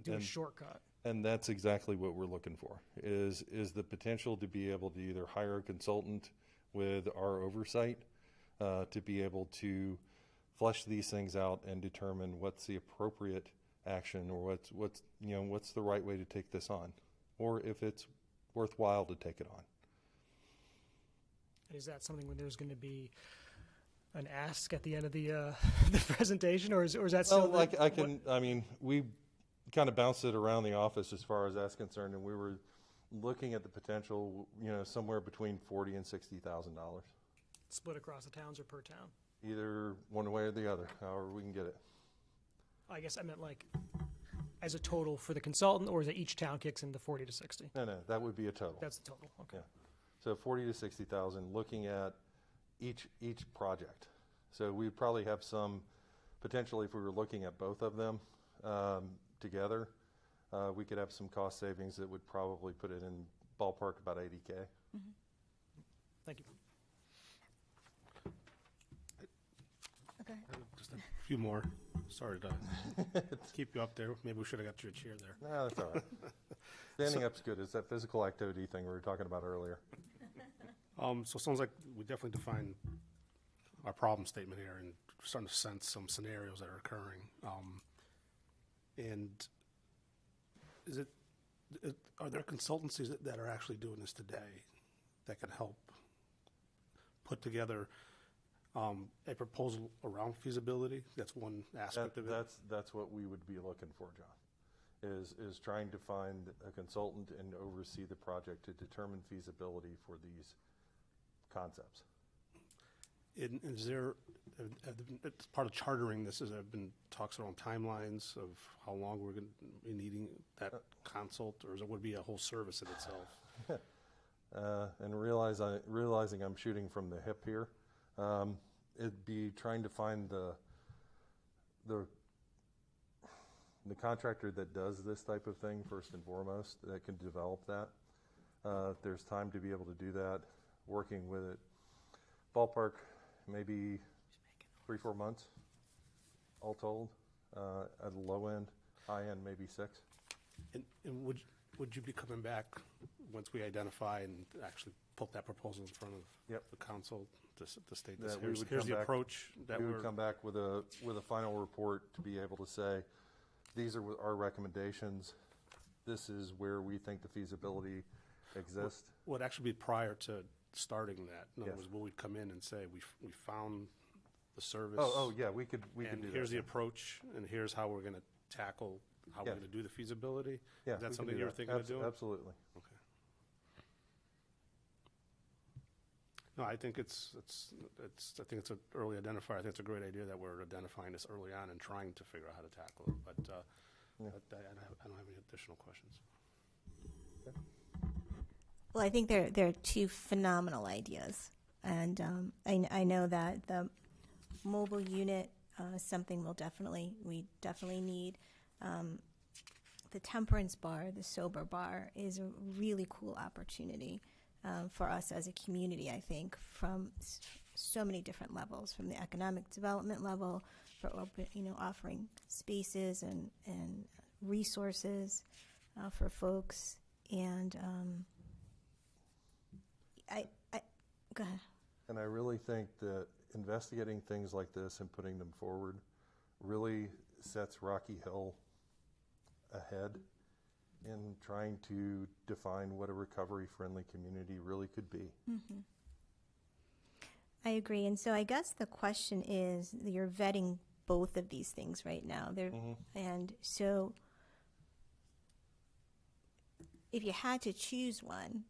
[SPEAKER 9] do a shortcut?
[SPEAKER 11] And that's exactly what we're looking for, is the potential to be able to either hire a consultant with our oversight to be able to flesh these things out and determine what's the appropriate action, or what's the right way to take this on, or if it's worthwhile to take it on.
[SPEAKER 9] Is that something when there's going to be an ask at the end of the the presentation, or is that still?
[SPEAKER 11] Well, we kind of bounced it around the office as far as that's concerned, and we were looking at the potential, somewhere between $40,000 and $60,000.
[SPEAKER 9] Split across the towns or per town?
[SPEAKER 11] Either one way or the other, however we can get it.
[SPEAKER 9] I guess I meant like as a total for the consultant, or is it each town kicks into 40 to 60?
[SPEAKER 11] No, that would be a total.
[SPEAKER 9] That's the total. Okay.
[SPEAKER 11] Yeah. So 40 to 60,000, looking at each project. So we'd probably have some, potentially if we were looking at both of them together, we could have some cost savings that would probably put it in ballpark about 80K.
[SPEAKER 9] Thank you.
[SPEAKER 1] Okay.
[SPEAKER 14] Just a few more. Sorry to keep you up there. Maybe we should have got you a chair there.
[SPEAKER 11] No, that's all right. Standing up's good. It's that physical activity thing we were talking about earlier.
[SPEAKER 14] So it sounds like we definitely defined our problem statement here and starting to sense some scenarios that are occurring. And is it are there consultancies that are actually doing this today that can help put together a proposal around feasibility? That's one aspect of it.
[SPEAKER 11] That's what we would be looking for, John, is trying to find a consultant and oversee the project to determine feasibility for these concepts.
[SPEAKER 14] Is there, as part of chartering this, has there been talks around timelines of how long we're going to be needing that consult, or is it would be a whole service in itself?
[SPEAKER 11] And realizing I'm shooting from the hip here, it'd be trying to find the contractor that does this type of thing first and foremost, that can develop that. If there's time to be able to do that, working with it, ballpark maybe 3-4 months, all told, at the low end, high end maybe 6.
[SPEAKER 14] And would you be coming back once we identify and actually put that proposal in front of the council to state this? Here's the approach that
[SPEAKER 11] we would come back with a final report to be able to say, these are our recommendations. This is where we think the feasibility exists.
[SPEAKER 14] Would actually be prior to starting that. In other
[SPEAKER 11] Yes.
[SPEAKER 14] words, will we come in and say we found the service?
[SPEAKER 11] Oh yeah, we could do that.
[SPEAKER 14] Here's the approach, and here's how we're going to tackle how we're going to do the feasibility.
[SPEAKER 11] Yeah,
[SPEAKER 14] is that something you're thinking of doing?
[SPEAKER 11] Absolutely.
[SPEAKER 14] Okay. No, I think it's I think it's an early identifier. I think it's a great idea that we're identifying this early on and trying to figure out how to tackle it. But I don't have any additional questions.
[SPEAKER 11] Okay.
[SPEAKER 1] Well, I think there are two phenomenal ideas, and I know that the mobile unit is something we definitely need. The temperance bar, the sober bar, is a really cool opportunity for us as a community. I think from so many different levels, from the economic development level, for offering spaces and resources for folks, and I go ahead.
[SPEAKER 11] And I really think that investigating things like this and putting them forward really sets Rocky Hill ahead in trying to define what a recovery-friendly community really could be.
[SPEAKER 1] Mm-hmm. I agree. And so I guess the question is, you're vetting both of these things right now. And so if you had to choose one,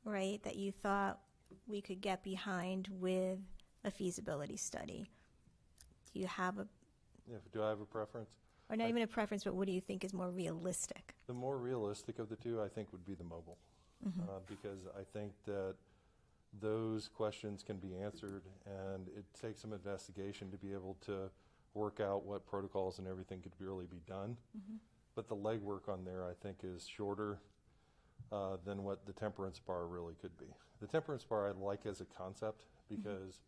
[SPEAKER 1] right, that you thought we could get behind with a feasibility study, do you have
[SPEAKER 11] Do I have a preference?
[SPEAKER 1] Or not even a preference, but what do you think is more realistic?
[SPEAKER 11] The more realistic of the two, I think, would be the mobile. Because I think that those questions can be answered, and it takes some investigation to be able to work out what protocols and everything could really be done. But the legwork on there, I think, is shorter than what the temperance bar really could be. The temperance bar I like as a concept because,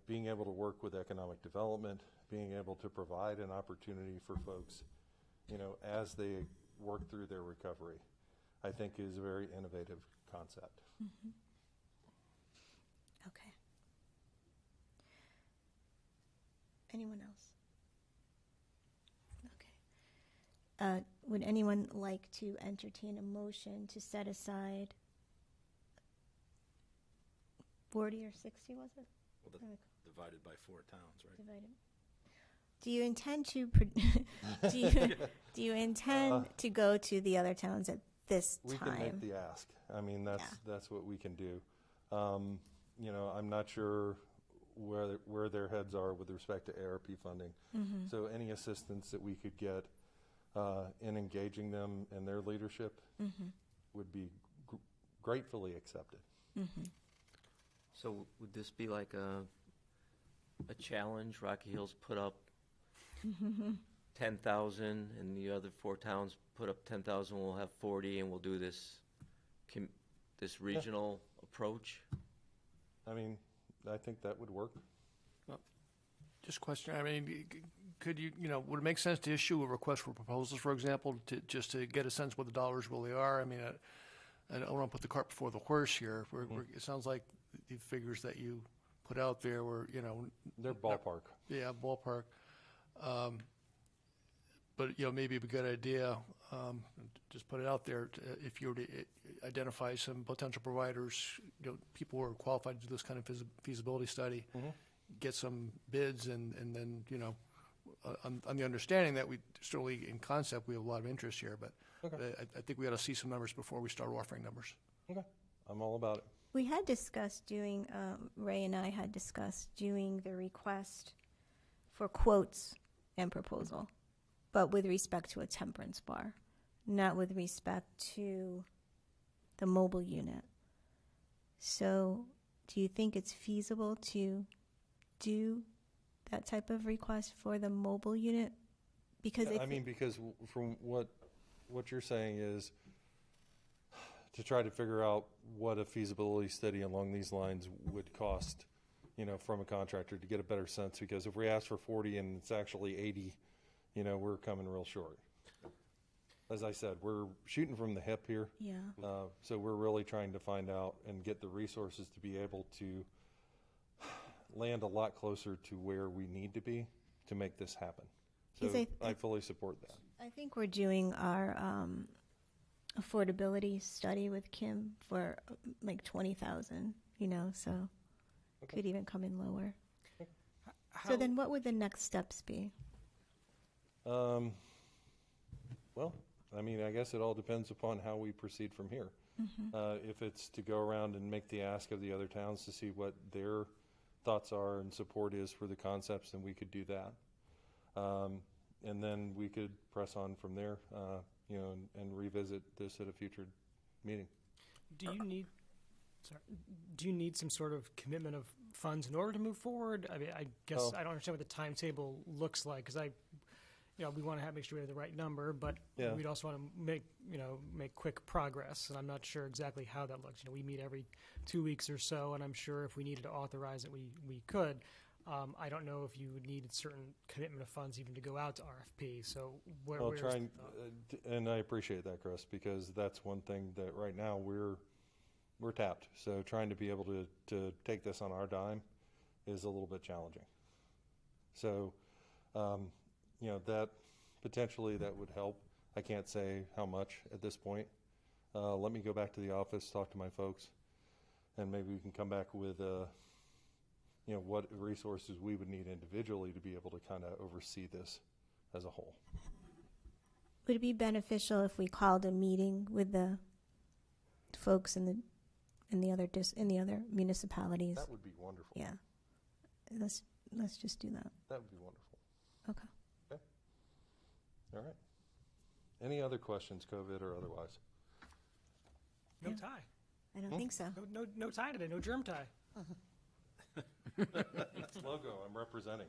[SPEAKER 11] being able to work with economic development, being able to provide an opportunity for folks, as they work through their recovery, I think is a very innovative concept.
[SPEAKER 1] Okay. Anyone else? Okay. Would anyone like to entertain a motion to set aside 40 or 60, was it?
[SPEAKER 3] Well, divided by 4 towns, right?
[SPEAKER 1] Divided. Do you intend to do you intend to go to the other towns at this time?
[SPEAKER 11] We can make the ask. I mean, that's what we can do. I'm not sure where their heads are with respect to ARP funding. So any assistance that we could get in engaging them in their leadership would be gratefully accepted.
[SPEAKER 6] So would this be like a challenge? Rocky Hills put up 10,000 and the other 4 towns put up 10,000, we'll have 40 and we'll do this this regional approach?
[SPEAKER 11] I mean, I think that would work.
[SPEAKER 5] Just question, I mean, could you, would it make sense to issue a request for proposals, for example, just to get a sense what the dollars really are? I mean, I don't want to put the cart before the horse here. It sounds like the figures that you put out there were,
[SPEAKER 11] They're ballpark.
[SPEAKER 5] Yeah, ballpark. But, maybe a good idea, just put it out there, if you were to identify some potential providers, people who are qualified to do this kind of feasibility study, get some bids, and then, on the understanding that we certainly, in concept, we have a lot of interest here, but I think we ought to see some numbers before we start offering numbers.
[SPEAKER 11] Okay. I'm all about it.
[SPEAKER 10] We had discussed doing, Ray and I had discussed doing the request for quotes and proposal, but with respect to a temperance bar, not with respect to the mobile unit. So do you think it's feasible to do that type of request for the mobile unit? Because
[SPEAKER 11] because from what you're saying is to try to figure out what a feasibility study along these lines would cost, from a contractor, to get a better sense, because if we ask for 40 and it's actually 80, we're coming real short. As I said, we're shooting from the hip here.
[SPEAKER 10] Yeah.
[SPEAKER 11] So we're really trying to find out and get the resources to be able to land a lot closer to where we need to be to make this happen. So I fully support that.
[SPEAKER 10] I think we're doing our affordability study with Kim for like 20,000, so could even come in lower. So then what would the next steps be?
[SPEAKER 11] Well, I guess it all depends upon how we proceed from here. If it's to go around and make the ask of the other towns to see what their thoughts are and support is for the concepts, then we could do that. And then we could press on from there, and revisit this at a future meeting.
[SPEAKER 9] Do you need some sort of commitment of funds in order to move forward? I mean, I guess I don't understand what the timetable looks like, because we want to make sure we have the right number, but we'd also want to make quick progress. And I'm not sure exactly how that looks. We meet every 2 weeks or so, and I'm sure if we needed to authorize it, we could. I don't know if you would need a certain commitment of funds even to go out to RFP. So where's the thought?
[SPEAKER 11] And I appreciate that, Chris, because that's one thing that right now we're tapped. So trying to be able to take this on our dime is a little bit challenging. So, that potentially that would help. I can't say how much at this point. Let me go back to the office, talk to my folks, and maybe we can come back with what resources we would need individually to be able to kind of oversee this as a whole.
[SPEAKER 10] Would it be beneficial if we called a meeting with the folks in the other municipalities?
[SPEAKER 11] That would be wonderful.
[SPEAKER 10] Yeah. Let's just do that.
[SPEAKER 11] That would be wonderful.
[SPEAKER 10] Okay.
[SPEAKER 11] Okay. All right. Any other questions, COVID or otherwise?
[SPEAKER 9] No tie.
[SPEAKER 10] I don't think so.
[SPEAKER 9] No tie today. No germ tie.
[SPEAKER 11] It's logo. I'm representing.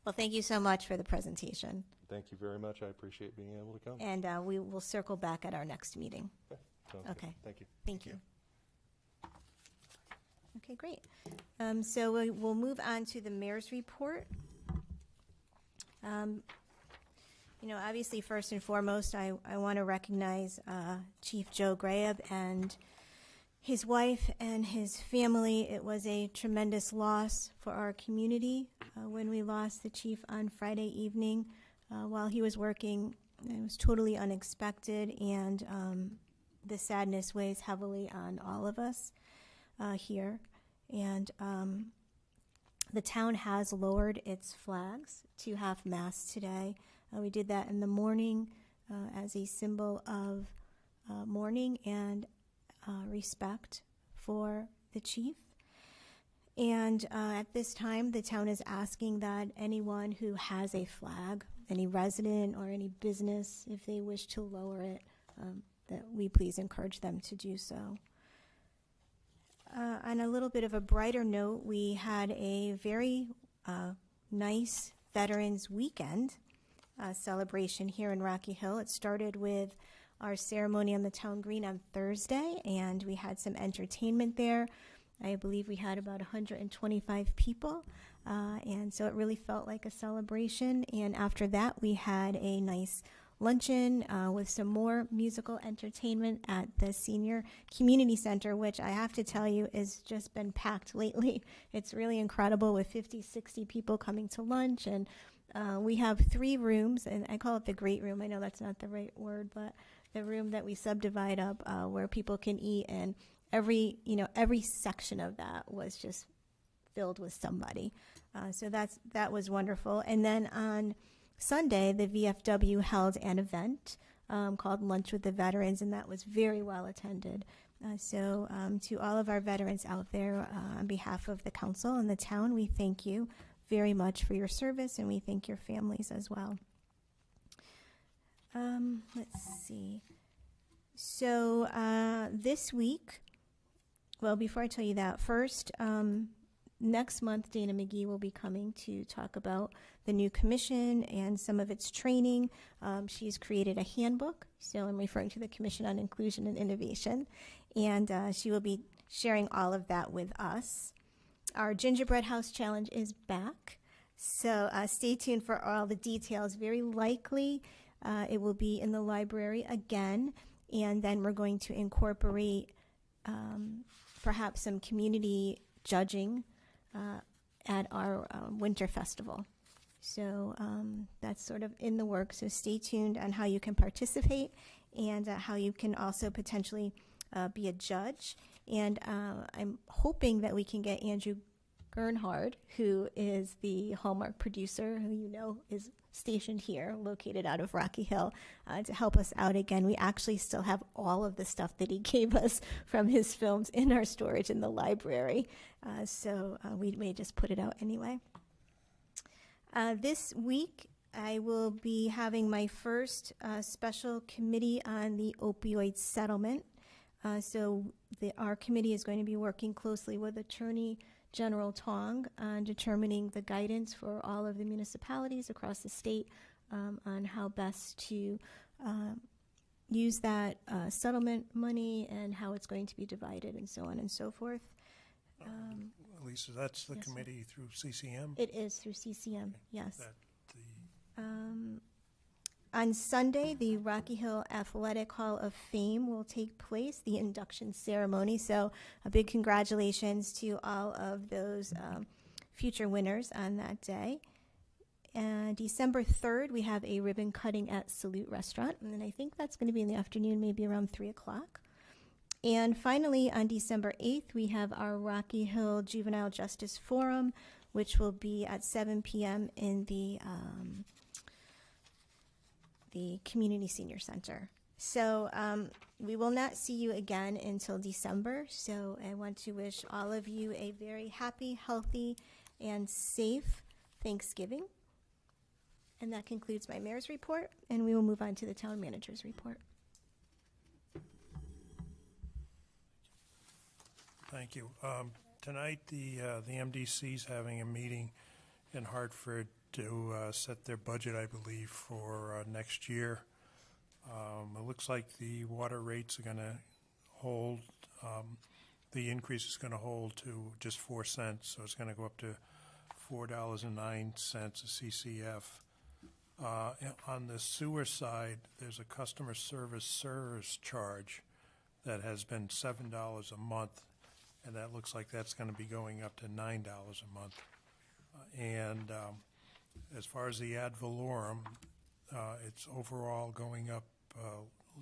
[SPEAKER 10] Well, thank you so much for the presentation.
[SPEAKER 11] Thank you very much. I appreciate being able to come.
[SPEAKER 10] And we will circle back at our next meeting.
[SPEAKER 11] Okay. Sounds
[SPEAKER 10] Okay.
[SPEAKER 11] Good. Thank you.
[SPEAKER 10] Thank you. Okay, great. So we'll move on to the mayor's report. Obviously, first and foremost, I want to recognize Chief Joe Graham and his wife and his family. It was a tremendous loss for our community when we lost the chief on Friday evening while he was working. It was totally unexpected, and the sadness weighs heavily on all of us here. And the town has lowered its flags to half-mast today. We did that in the morning as a symbol of mourning and respect for the chief. And at this time, the town is asking that anyone who has a flag any resident or any business, if they wish to lower it, that we please encourage them to do so. On a little bit of a brighter note, we had a very nice Veterans Weekend celebration here in Rocky Hill. It started with our ceremony on the town green on Thursday, and we had some entertainment there. I believe we had about 125 people, and so it really felt like a celebration. And after that, we had a nice luncheon with some more musical entertainment at the Senior Community Center, which I have to tell you has just been packed lately. It's really incredible with 50, 60 people coming to lunch, and we have 3 rooms, and I call it the great room. I know that's not the right word, but the room that we subdivide up where people can eat, and every section of that was just filled with somebody. So that was wonderful. And then on Sunday, the VFW held an event called Lunch with the Veterans, and that was very well attended. So to all of our veterans out there, on behalf of the council and the town, we thank you very much for your service, and we thank your families as well. Let's see. So this week, well, before I tell you that, first, next month, Dana McGee will be coming to talk about the new commission and some of its training. She's created a handbook, so I'm referring to the Commission on Inclusion and Innovation, and she will be sharing all of that with us. Our Gingerbread House Challenge is back, so stay tuned for all the details. Very likely it will be in the library again, and then we're going to incorporate perhaps some community judging at our winter festival. So that's sort of in the works. So stay tuned on how you can participate and how you can also potentially be a judge. And I'm hoping that we can get Andrew Gernhard, who is the Hallmark producer, who you know is stationed here, located out of Rocky Hill, to help us out again. We actually still have all of the stuff that he gave us from his films in our storage in the library, so we may just put it out anyway. This week, I will be having my first special committee on the opioid settlement. So our committee is going to be working closely with Attorney General Tong on determining the guidance for all of the municipalities across the state on how best to use that settlement money and how it's going to be divided and so on and so forth.
[SPEAKER 7] Lisa, that's the
[SPEAKER 10] Yes, sir.
[SPEAKER 7] committee through CCM?
[SPEAKER 10] It is through CCM, yes.
[SPEAKER 7] That
[SPEAKER 10] On Sunday, the Rocky Hill Athletic Hall of Fame will take place, the induction ceremony. So a big congratulations to all of those future winners on that day. And December 3rd, we have a ribbon cutting at Salute Restaurant. And then I think that's going to be in the afternoon, maybe around 3 o'clock. And finally, on December 8th, we have our Rocky Hill Juvenile Justice Forum, which will be at 7 p.m. in the Community Senior Center. So we will not see you again until December. So I want to wish all of you a very happy, healthy, and safe Thanksgiving. And that concludes my mayor's report, and we will move on to the town manager's report.
[SPEAKER 7] Thank you. Tonight, the MDC is having a meeting in Hartford to set their budget, I believe, for next year. It looks like the water rates are going to hold. The increase is going to hold to just 4 cents, so it's going to go up to $4.09 a CCF. On the sewer side, there's a customer service charge that has been $7 a month, and that looks like that's going to be going up to $9 a month. And as far as the ad valorem, it's overall going up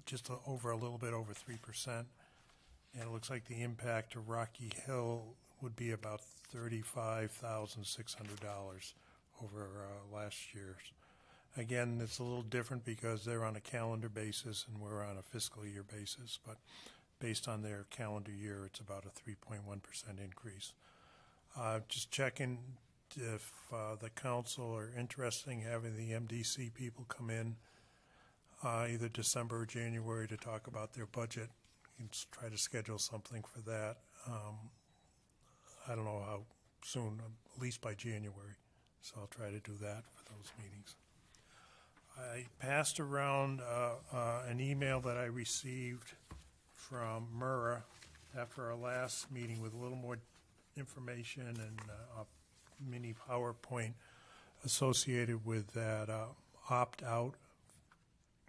[SPEAKER 7] just over a little bit over 3%. And it looks like the impact to Rocky Hill would be about $35,600 over last year's. Again, it's a little different because they're on a calendar basis and we're on a fiscal year basis, but based on their calendar year, it's about a 3.1% increase. Just checking, if the council are interested in having the MDC people come in either December or January to talk about their budget. You can try to schedule something for that. I don't know how soon, at least by January. So I'll try to do that for those meetings. I passed around an email that I received from Murrah after our last meeting with a little more information and a mini PowerPoint associated with that opt-out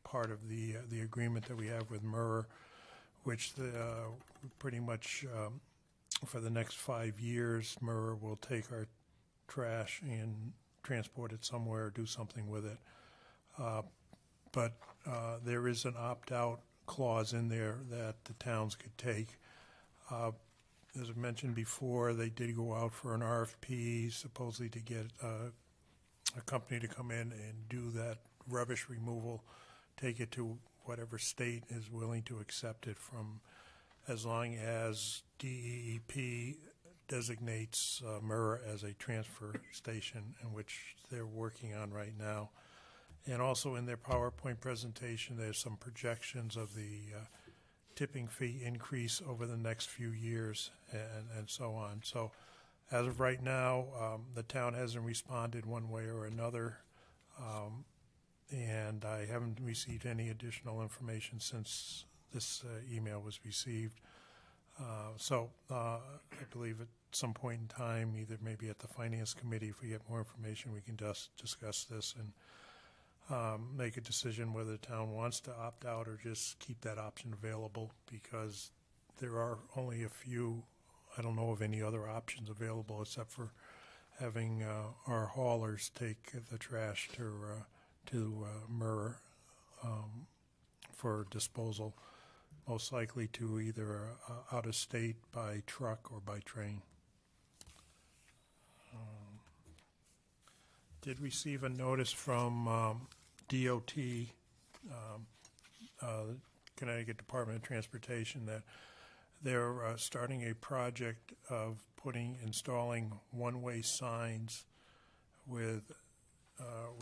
[SPEAKER 7] part of the agreement that we have with Murrah, which pretty much for the next 5 years, Murrah will take our trash and transport it somewhere or do something with it. But there is an opt-out clause in there that the towns could take. As I mentioned before, they did go out for an RFP supposedly to get a company to come in and do that rubbish removal, take it to whatever state is willing to accept it from, as long as DEEP designates Murrah as a transfer station, in which they're working on right now. And also in their PowerPoint presentation, there's some projections of the tipping fee increase over the next few years and so on. So as of right now, the town hasn't responded one way or another, and I haven't received any additional information since this email was received. So I believe at some point in time, either maybe at the Finance Committee, if we get more information, we can discuss this and make a decision whether the town wants to opt out or just keep that option available, because there are only a few. I don't know of any other options available except for having our haulers take the trash to Murrah for disposal, most likely to either out of state by truck or by train. Did receive a notice from DOT, Connecticut Department of Transportation, that they're starting a project of installing one-way signs with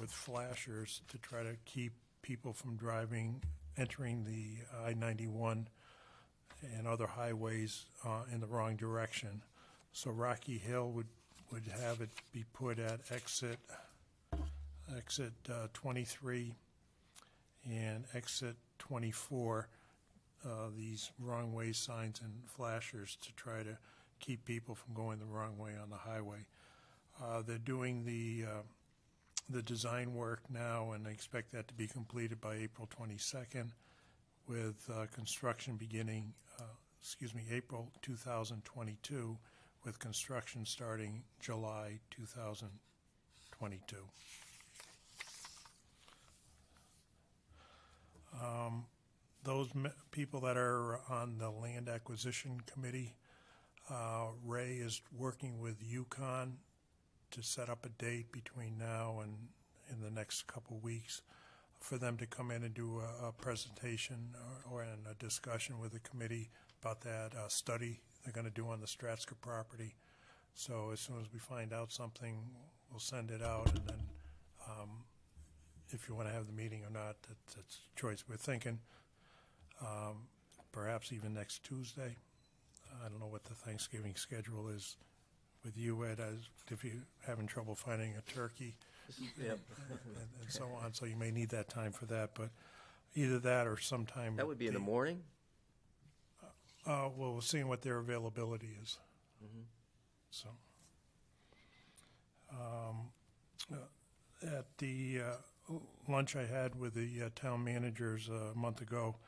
[SPEAKER 7] flashers to try to keep people from entering the I-91 and other highways in the wrong direction. So Rocky Hill would have it be put at exit 23 and exit 24, these wrong way signs and flashers to try to keep people from going the wrong way on the highway. They're doing the design work now, and I expect that to be completed by April 22nd, with construction beginning, April 2022, with construction starting July 2022. Those people that are on the Land Acquisition Committee, Ray is working with UConn to set up a date between now and in the next couple weeks for them to come in and do a presentation or a discussion with the committee about that study they're going to do on the Stratska property. So as soon as we find out something, we'll send it out, and then if you want to have the meeting or not, that's a choice. We're thinking perhaps even next Tuesday. I don't know what the Thanksgiving schedule is with you, Ed, if you're having trouble finding a turkey
[SPEAKER 6] Yep.
[SPEAKER 7] and so on. So you may need that time for that, but either that or sometime.
[SPEAKER 6] That would be in the morning?
[SPEAKER 7] Well, we're seeing what their availability is.
[SPEAKER 6] Mhm.
[SPEAKER 7] So at the lunch I had with the town managers a month ago,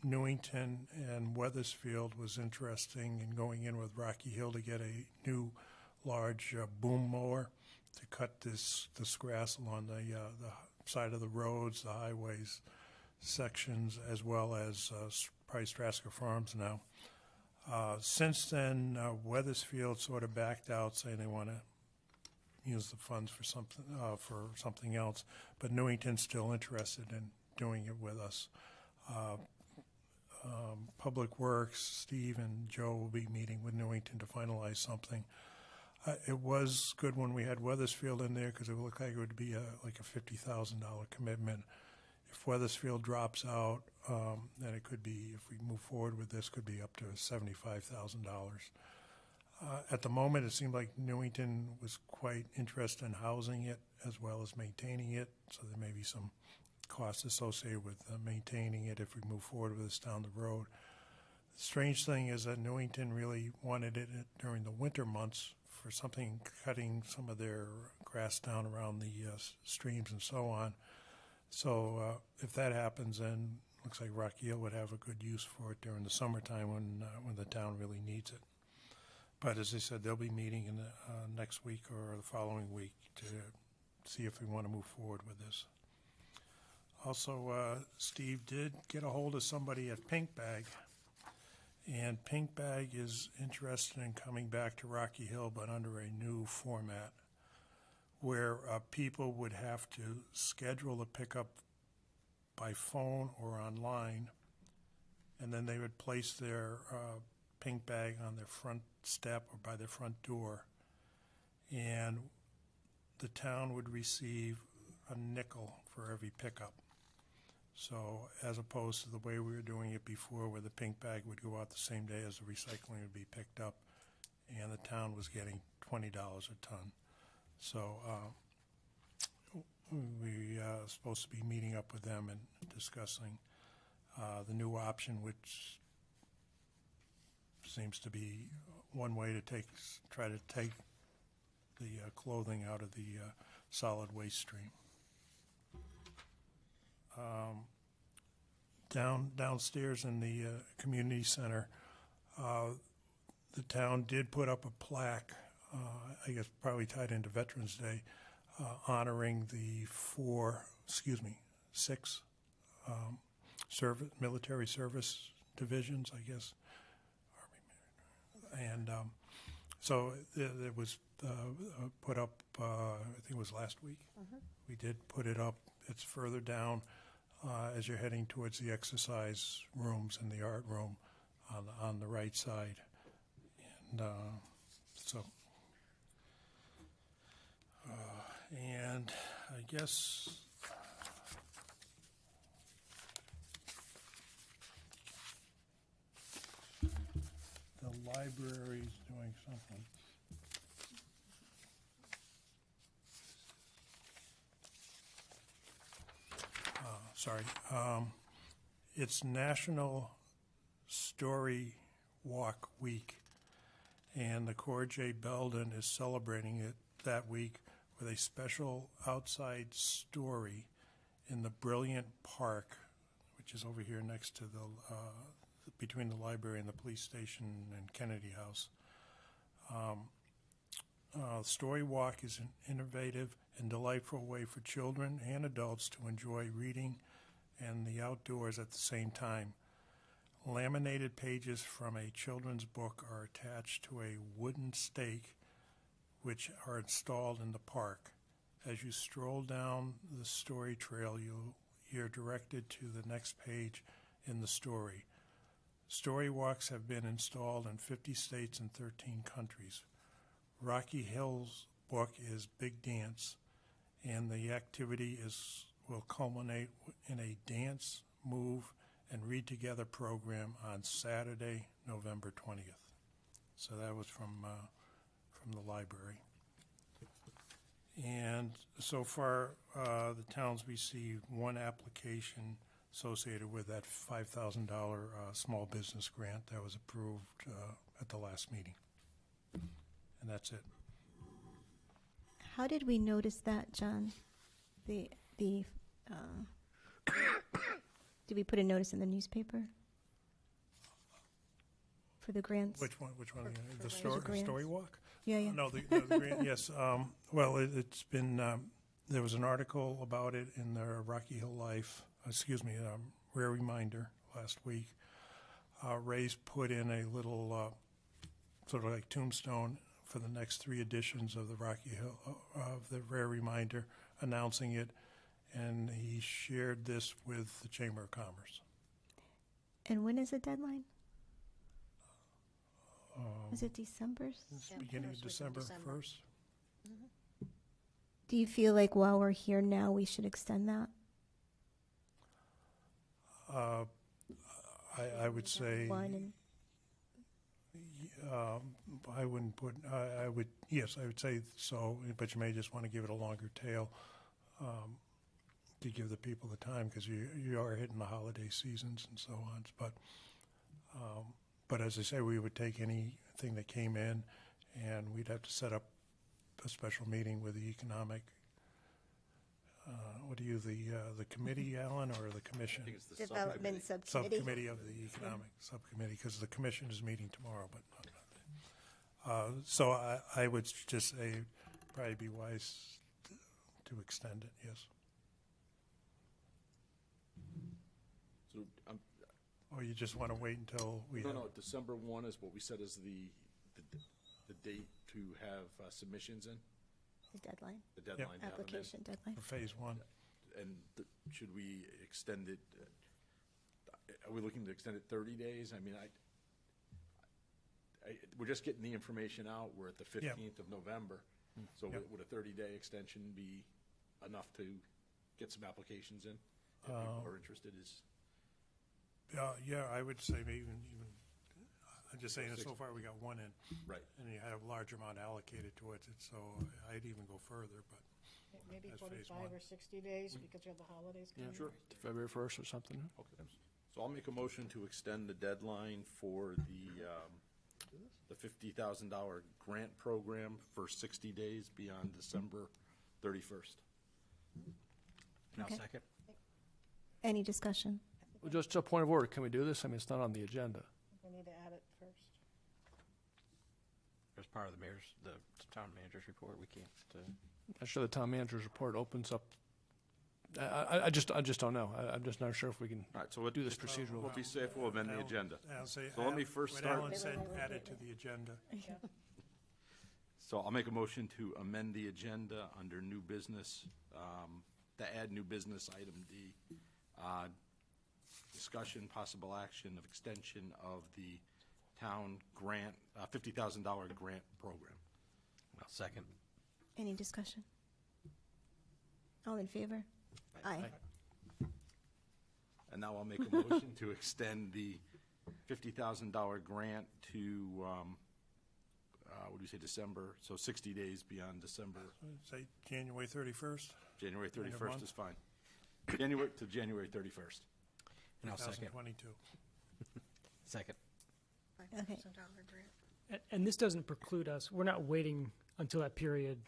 [SPEAKER 7] Newington and Weathersfield was interesting in going in with Rocky Hill to get a new large boom mower to cut this grass along the side of the roads, the highways sections, as well as probably Stratska Farms now. Since then, Weathersfield sort of backed out, saying they want to use the funds for something else, but Newington's still interested in doing it with us. Public Works, Steve and Joe will be meeting with Newington to finalize something. It was good when we had Weathersfield in there because it looked like it would be like a $50,000 commitment. If Weathersfield drops out, then it could be, if we move forward with this, could be up to $75,000. At the moment, it seemed like Newington was quite interested in housing it as well as maintaining it, so there may be some costs associated with maintaining it if we move forward with this down the road. The strange thing is that Newington really wanted it during the winter months for something, cutting some of their grass down around the streams and so on. So if that happens, then it looks like Rocky Hill would have a good use for it during the summertime when the town really needs it. But as I said, they'll be meeting in the, next week or the following week to see if we want to move forward with this. Also, Steve did get a hold of somebody at Pink Bag, and Pink Bag is interested in coming back to Rocky Hill, but under a new format, where people would have to schedule a pickup by phone or online, and then they would place their Pink Bag on their front step or by their front door, and the town would receive a nickel for every pickup. So as opposed to the way we were doing it before, where the Pink Bag would go out the same day as the recycling would be picked up, and the town was getting $20 a ton. So we are supposed to be meeting up with them and discussing the new option, which seems to be one way to try to take the clothing out of the solid waste stream. Downstairs in the community center, the town did put up a plaque, I guess probably tied into Veterans Day, honoring the six military service divisions, I guess. And so it was put up, I think it was last week. We did put it up. It's further down as you're heading towards the exercise rooms and the art room on the right side. And and I guess the library's doing something. Sorry. It's National Story Walk Week, and the Cora J. Belden is celebrating it that week with a special outside story in the Brilliant Park, which is over here next to the between the library and the police station and Kennedy House. Story Walk is an innovative and delightful way for children and adults to enjoy reading and the outdoors at the same time. Laminated pages from a children's book are attached to a wooden stake which are installed in the park. As you stroll down the story trail, you're directed to the next page in the story. Story walks have been installed in 50 states and 13 countries. Rocky Hill's book is Big Dance, and the activity will culminate in a dance, move, and read together program on Saturday, November 20th. So that was from the library. And so far, the town's received one application associated with that $5,000 small business grant that was approved at the last meeting. And that's it.
[SPEAKER 10] How did we notice that, John? Did we put a notice in the newspaper for the grants?
[SPEAKER 7] Which one? The
[SPEAKER 10] grants.
[SPEAKER 7] story walk?
[SPEAKER 10] Yeah.
[SPEAKER 7] No, the grant. Yes. Well, it's been. There was an article about it in the Rocky Hill Life. Rare Reminder last week. Ray's put in a little sort of like tombstone for the next 3 editions of the Rocky Hill of the Rare Reminder, announcing it, and he shared this with the Chamber of Commerce.
[SPEAKER 10] And when is the deadline? Was it December?
[SPEAKER 7] It's beginning of December 1st.
[SPEAKER 10] Do you feel like while we're here now, we should extend that?
[SPEAKER 7] I would say,
[SPEAKER 10] One and
[SPEAKER 7] I wouldn't put, I would, yes, I would say so, but you may just want to give it a longer tail to give the people the time, because you are hitting the holiday seasons and so on. But as I say, we would take anything that came in, and we'd have to set up a special meeting with the economic, the committee, Alan, or the commission?
[SPEAKER 3] I think it's the
[SPEAKER 10] Development Subcommittee.
[SPEAKER 7] Subcommittee of the economic subcommittee, because the commission is meeting tomorrow, but not. So I would just say probably be wise to extend it, yes.
[SPEAKER 3] So,
[SPEAKER 7] Or you just want to wait until we have.
[SPEAKER 3] no, December 1 is what we said is the date to have submissions in,
[SPEAKER 10] the deadline,
[SPEAKER 3] the deadline to have them in.
[SPEAKER 10] application deadline.
[SPEAKER 7] For phase one.
[SPEAKER 3] And should we extend it, are we looking to extend it 30 days? I mean, we're just getting the information out. We're at the 15th of November. So
[SPEAKER 7] Yep.
[SPEAKER 3] would a 30-day extension be enough to get some applications in? If people are interested is,
[SPEAKER 7] Yeah, I would say maybe even, I'm just saying that so far we got one in.
[SPEAKER 3] right.
[SPEAKER 7] And you had a large amount allocated towards it, so I'd even go further, but
[SPEAKER 8] Maybe
[SPEAKER 7] That's phase
[SPEAKER 8] 45
[SPEAKER 7] one.
[SPEAKER 8] or 60 days because you have the holidays coming.
[SPEAKER 3] Sure.
[SPEAKER 5] To February 1st or something.
[SPEAKER 3] Okay. So I'll make a motion to extend the deadline for the $50,000 grant program for 60 days beyond December 31st.
[SPEAKER 12] And
[SPEAKER 10] Okay.
[SPEAKER 12] I'll second.
[SPEAKER 10] Any discussion?
[SPEAKER 5] Well, just a point of order, can we do this? I mean, it's not on the agenda.
[SPEAKER 8] We need to add it first.
[SPEAKER 12] As part of the town manager's report, we can't.
[SPEAKER 5] I'm sure the town manager's report opens up, I just don't know. I'm just not sure if we can
[SPEAKER 3] All right, so we'll
[SPEAKER 5] do this procedurally.
[SPEAKER 3] We'll be safe, we'll amend the
[SPEAKER 7] Alan-
[SPEAKER 3] agenda.
[SPEAKER 7] I'll say,
[SPEAKER 3] So let me first
[SPEAKER 7] what
[SPEAKER 3] start-
[SPEAKER 7] Alan said, add it to the agenda.
[SPEAKER 3] So I'll make a motion to amend the agenda under new business, to add new business item D. Discussion, possible action of extension of the town grant, $50,000 grant program.
[SPEAKER 12] I'll second.
[SPEAKER 10] Any discussion? All in favor? Aye.
[SPEAKER 3] And now I'll make a motion to extend the $50,000 grant to, what do you say, December? So 60 days beyond December.
[SPEAKER 7] Say January 31st,
[SPEAKER 3] January
[SPEAKER 7] End of
[SPEAKER 3] 31st
[SPEAKER 7] month.
[SPEAKER 3] is fine. January to January 31st.
[SPEAKER 12] And I'll second.
[SPEAKER 7] 2022.
[SPEAKER 12] Second.
[SPEAKER 10] Okay.
[SPEAKER 9] And this doesn't preclude us, we're not waiting until that period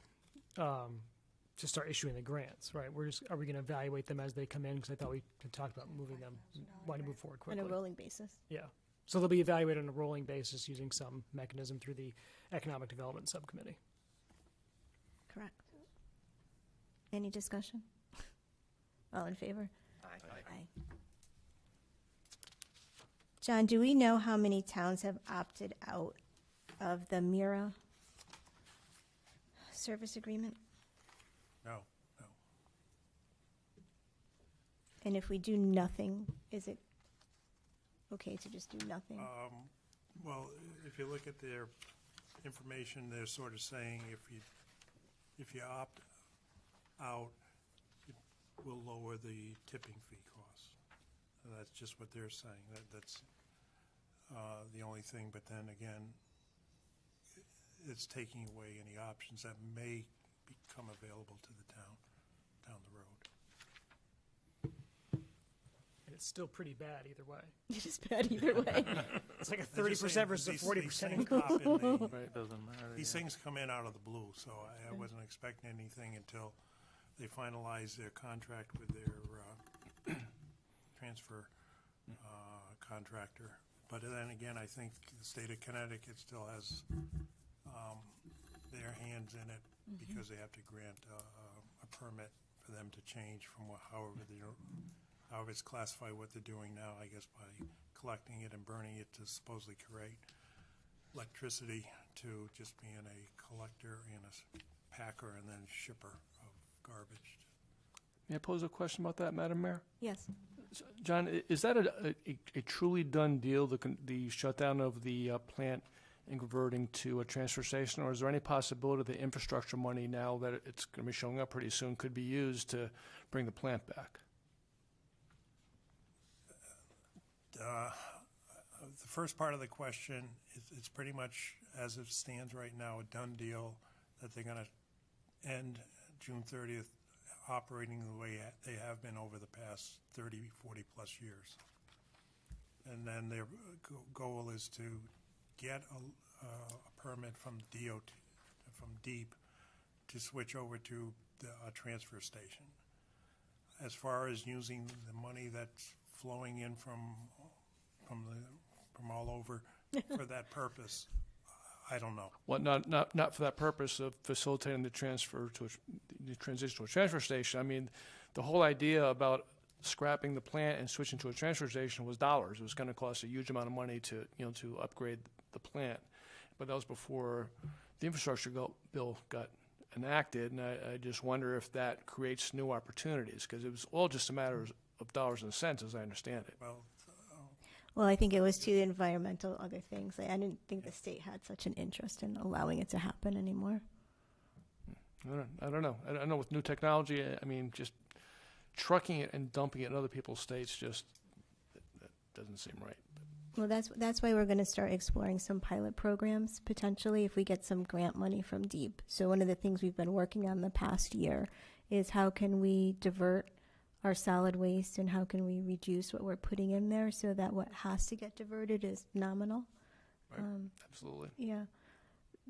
[SPEAKER 9] to start issuing the grants, right? Are we going to evaluate them as they come in? Because I thought we had talked about moving them, wanting to move forward
[SPEAKER 10] On
[SPEAKER 9] quickly.
[SPEAKER 10] a rolling basis.
[SPEAKER 9] Yeah. So they'll be evaluated on a rolling basis using some mechanism through the Economic Development Subcommittee.
[SPEAKER 10] Correct. Any discussion? All in favor?
[SPEAKER 12] Aye.
[SPEAKER 10] John, do we know how many towns have opted out of the MIRA service agreement?
[SPEAKER 7] No.
[SPEAKER 10] And if we do nothing, is it okay to just do nothing?
[SPEAKER 7] Well, if you look at their information, they're sort of saying if you opt out, it will lower the tipping fee costs. That's just what they're saying. That's the only thing. But then again, it's taking away any options that may become available to the town down the road.
[SPEAKER 9] And it's still pretty bad either way.
[SPEAKER 10] It is bad either way.
[SPEAKER 9] It's like a
[SPEAKER 7] I'm just
[SPEAKER 9] 30%
[SPEAKER 7] saying,
[SPEAKER 9] versus a
[SPEAKER 7] these
[SPEAKER 9] 40%
[SPEAKER 7] things
[SPEAKER 9] increase.
[SPEAKER 7] pop in the-
[SPEAKER 13] Right, it doesn't matter.
[SPEAKER 7] These
[SPEAKER 13] yeah.
[SPEAKER 7] things come in out of the blue, so I wasn't expecting anything until they finalize their contract with their transfer contractor. But then again, I think the state of Connecticut still has their hands in it because they have to grant a permit for them to change from however it's classified what they're doing now, I guess, by collecting it and burning it to supposedly create electricity to just being a collector and a packer and then shipper of garbage.
[SPEAKER 5] May I pose a question about that, Madam Mayor?
[SPEAKER 10] Yes.
[SPEAKER 5] John, is that a truly done deal, the shutdown of the plant and converting to a transfer station? Or is there any possibility the infrastructure money, now that it's going to be showing up pretty soon, could be used to bring the plant back?
[SPEAKER 7] The first part of the question, it's pretty much, as it stands right now, a done deal that they're going to end June 30th operating the way they have been over the past 30, 40 plus years. And then their goal is to get a permit from DOT, from DEEP, to switch over to a transfer station. As far as using the money that's flowing in from all over for that purpose, I don't know.
[SPEAKER 5] Well, not for that purpose of facilitating the transfer to the transition to a transfer station. I mean, the whole idea about scrapping the plant and switching to a transfer station was dollars. It was going to cost a huge amount of money to upgrade the plant, but that was before the infrastructure bill got enacted. And I just wonder if that creates new opportunities, because it was all just a matter of dollars and cents, as I understand it.
[SPEAKER 10] Well, I think it was to the environmental other things. I didn't think the state had such an interest in allowing it to happen anymore.
[SPEAKER 5] I don't know. I don't know, with new technology, I mean, just trucking it and dumping it in other people's states, just that doesn't seem right.
[SPEAKER 10] Well, that's why we're going to start exploring some pilot programs, potentially, if we get some grant money from DEEP. So one of the things we've been working on the past year is how can we divert our solid waste and how can we reduce what we're putting in there so that what has to get diverted is nominal.
[SPEAKER 5] Right. Absolutely.
[SPEAKER 10] Yeah.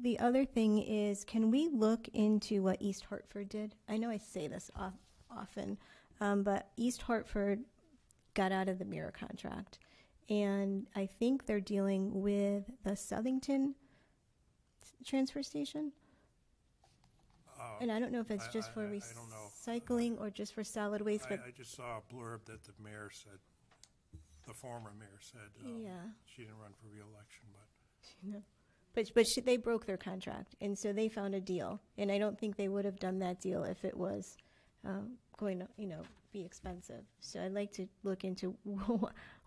[SPEAKER 10] The other thing is, can we look into what East Hartford did? I know I say this often, but East Hartford got out of the mirror contract, and I think they're dealing with the Southington transfer station. And I don't know if it's just for recycling or just for solid waste. But
[SPEAKER 7] I just saw a blurb that the mayor said, the former mayor said, she didn't run for re-election,
[SPEAKER 10] but they broke their contract, and so they found a deal. And I don't think they would have done that deal if it was going to, be expensive. So I'd like to look into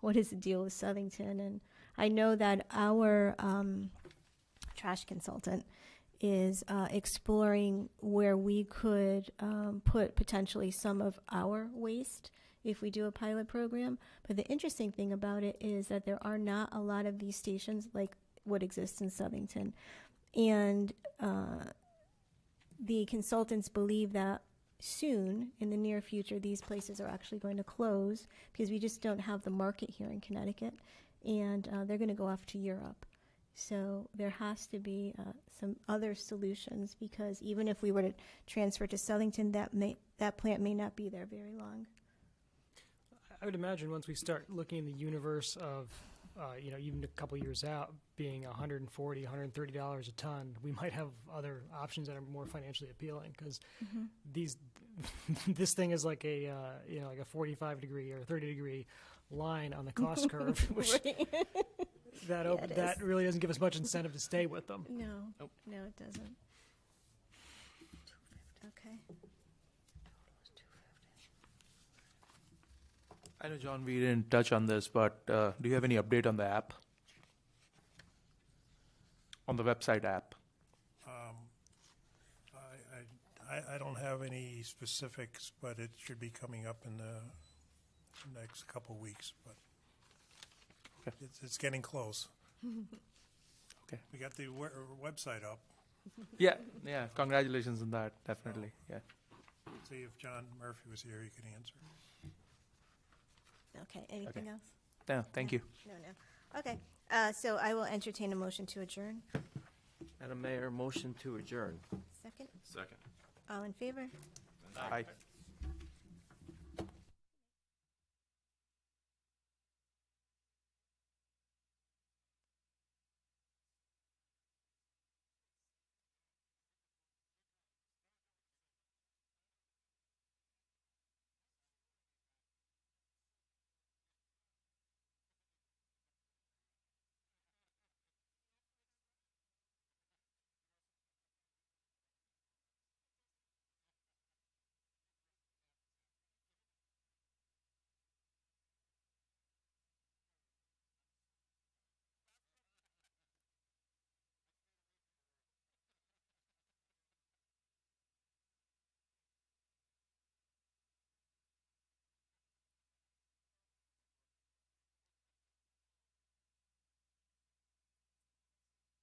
[SPEAKER 10] what is the deal with Southington. And I know that our trash consultant is exploring where we could put potentially some of our waste if we do a pilot program. But the interesting thing about it is that there are not a lot of these stations like what exists in Southington. And the consultants believe that soon, in the near future, these places are actually going to close because we just don't have the market here in Connecticut. And they're going to go off to Europe. So there has to be some other solutions, because even if we were to transfer to Southington, that plant may not be there very long.
[SPEAKER 9] I would imagine once we start looking in the universe of, even a couple years out, being $140, $130 a ton, we might have other options that are more financially appealing, because this thing is like a like a 45 degree or 30 degree line on the cost curve, which that really doesn't give us much incentive to stay with them.
[SPEAKER 10] No, no, it doesn't. Okay.
[SPEAKER 13] I know, John, we didn't touch on this, but do you have any update on the app? On the website app?
[SPEAKER 7] I don't have any specifics, but it should be coming up in the next couple weeks. But it's getting close.
[SPEAKER 13] Okay.
[SPEAKER 7] We got the website up.
[SPEAKER 13] Yeah. Congratulations on that, definitely. Yeah.
[SPEAKER 7] See, if John Murphy was here, he could answer.
[SPEAKER 10] Okay, anything else?
[SPEAKER 13] No, thank you.
[SPEAKER 10] No. Okay, so I will entertain a motion to adjourn.
[SPEAKER 6] Madam Mayor, motion to adjourn.
[SPEAKER 10] Second?
[SPEAKER 3] Second.
[SPEAKER 10] All in favor?
[SPEAKER 13] Aye.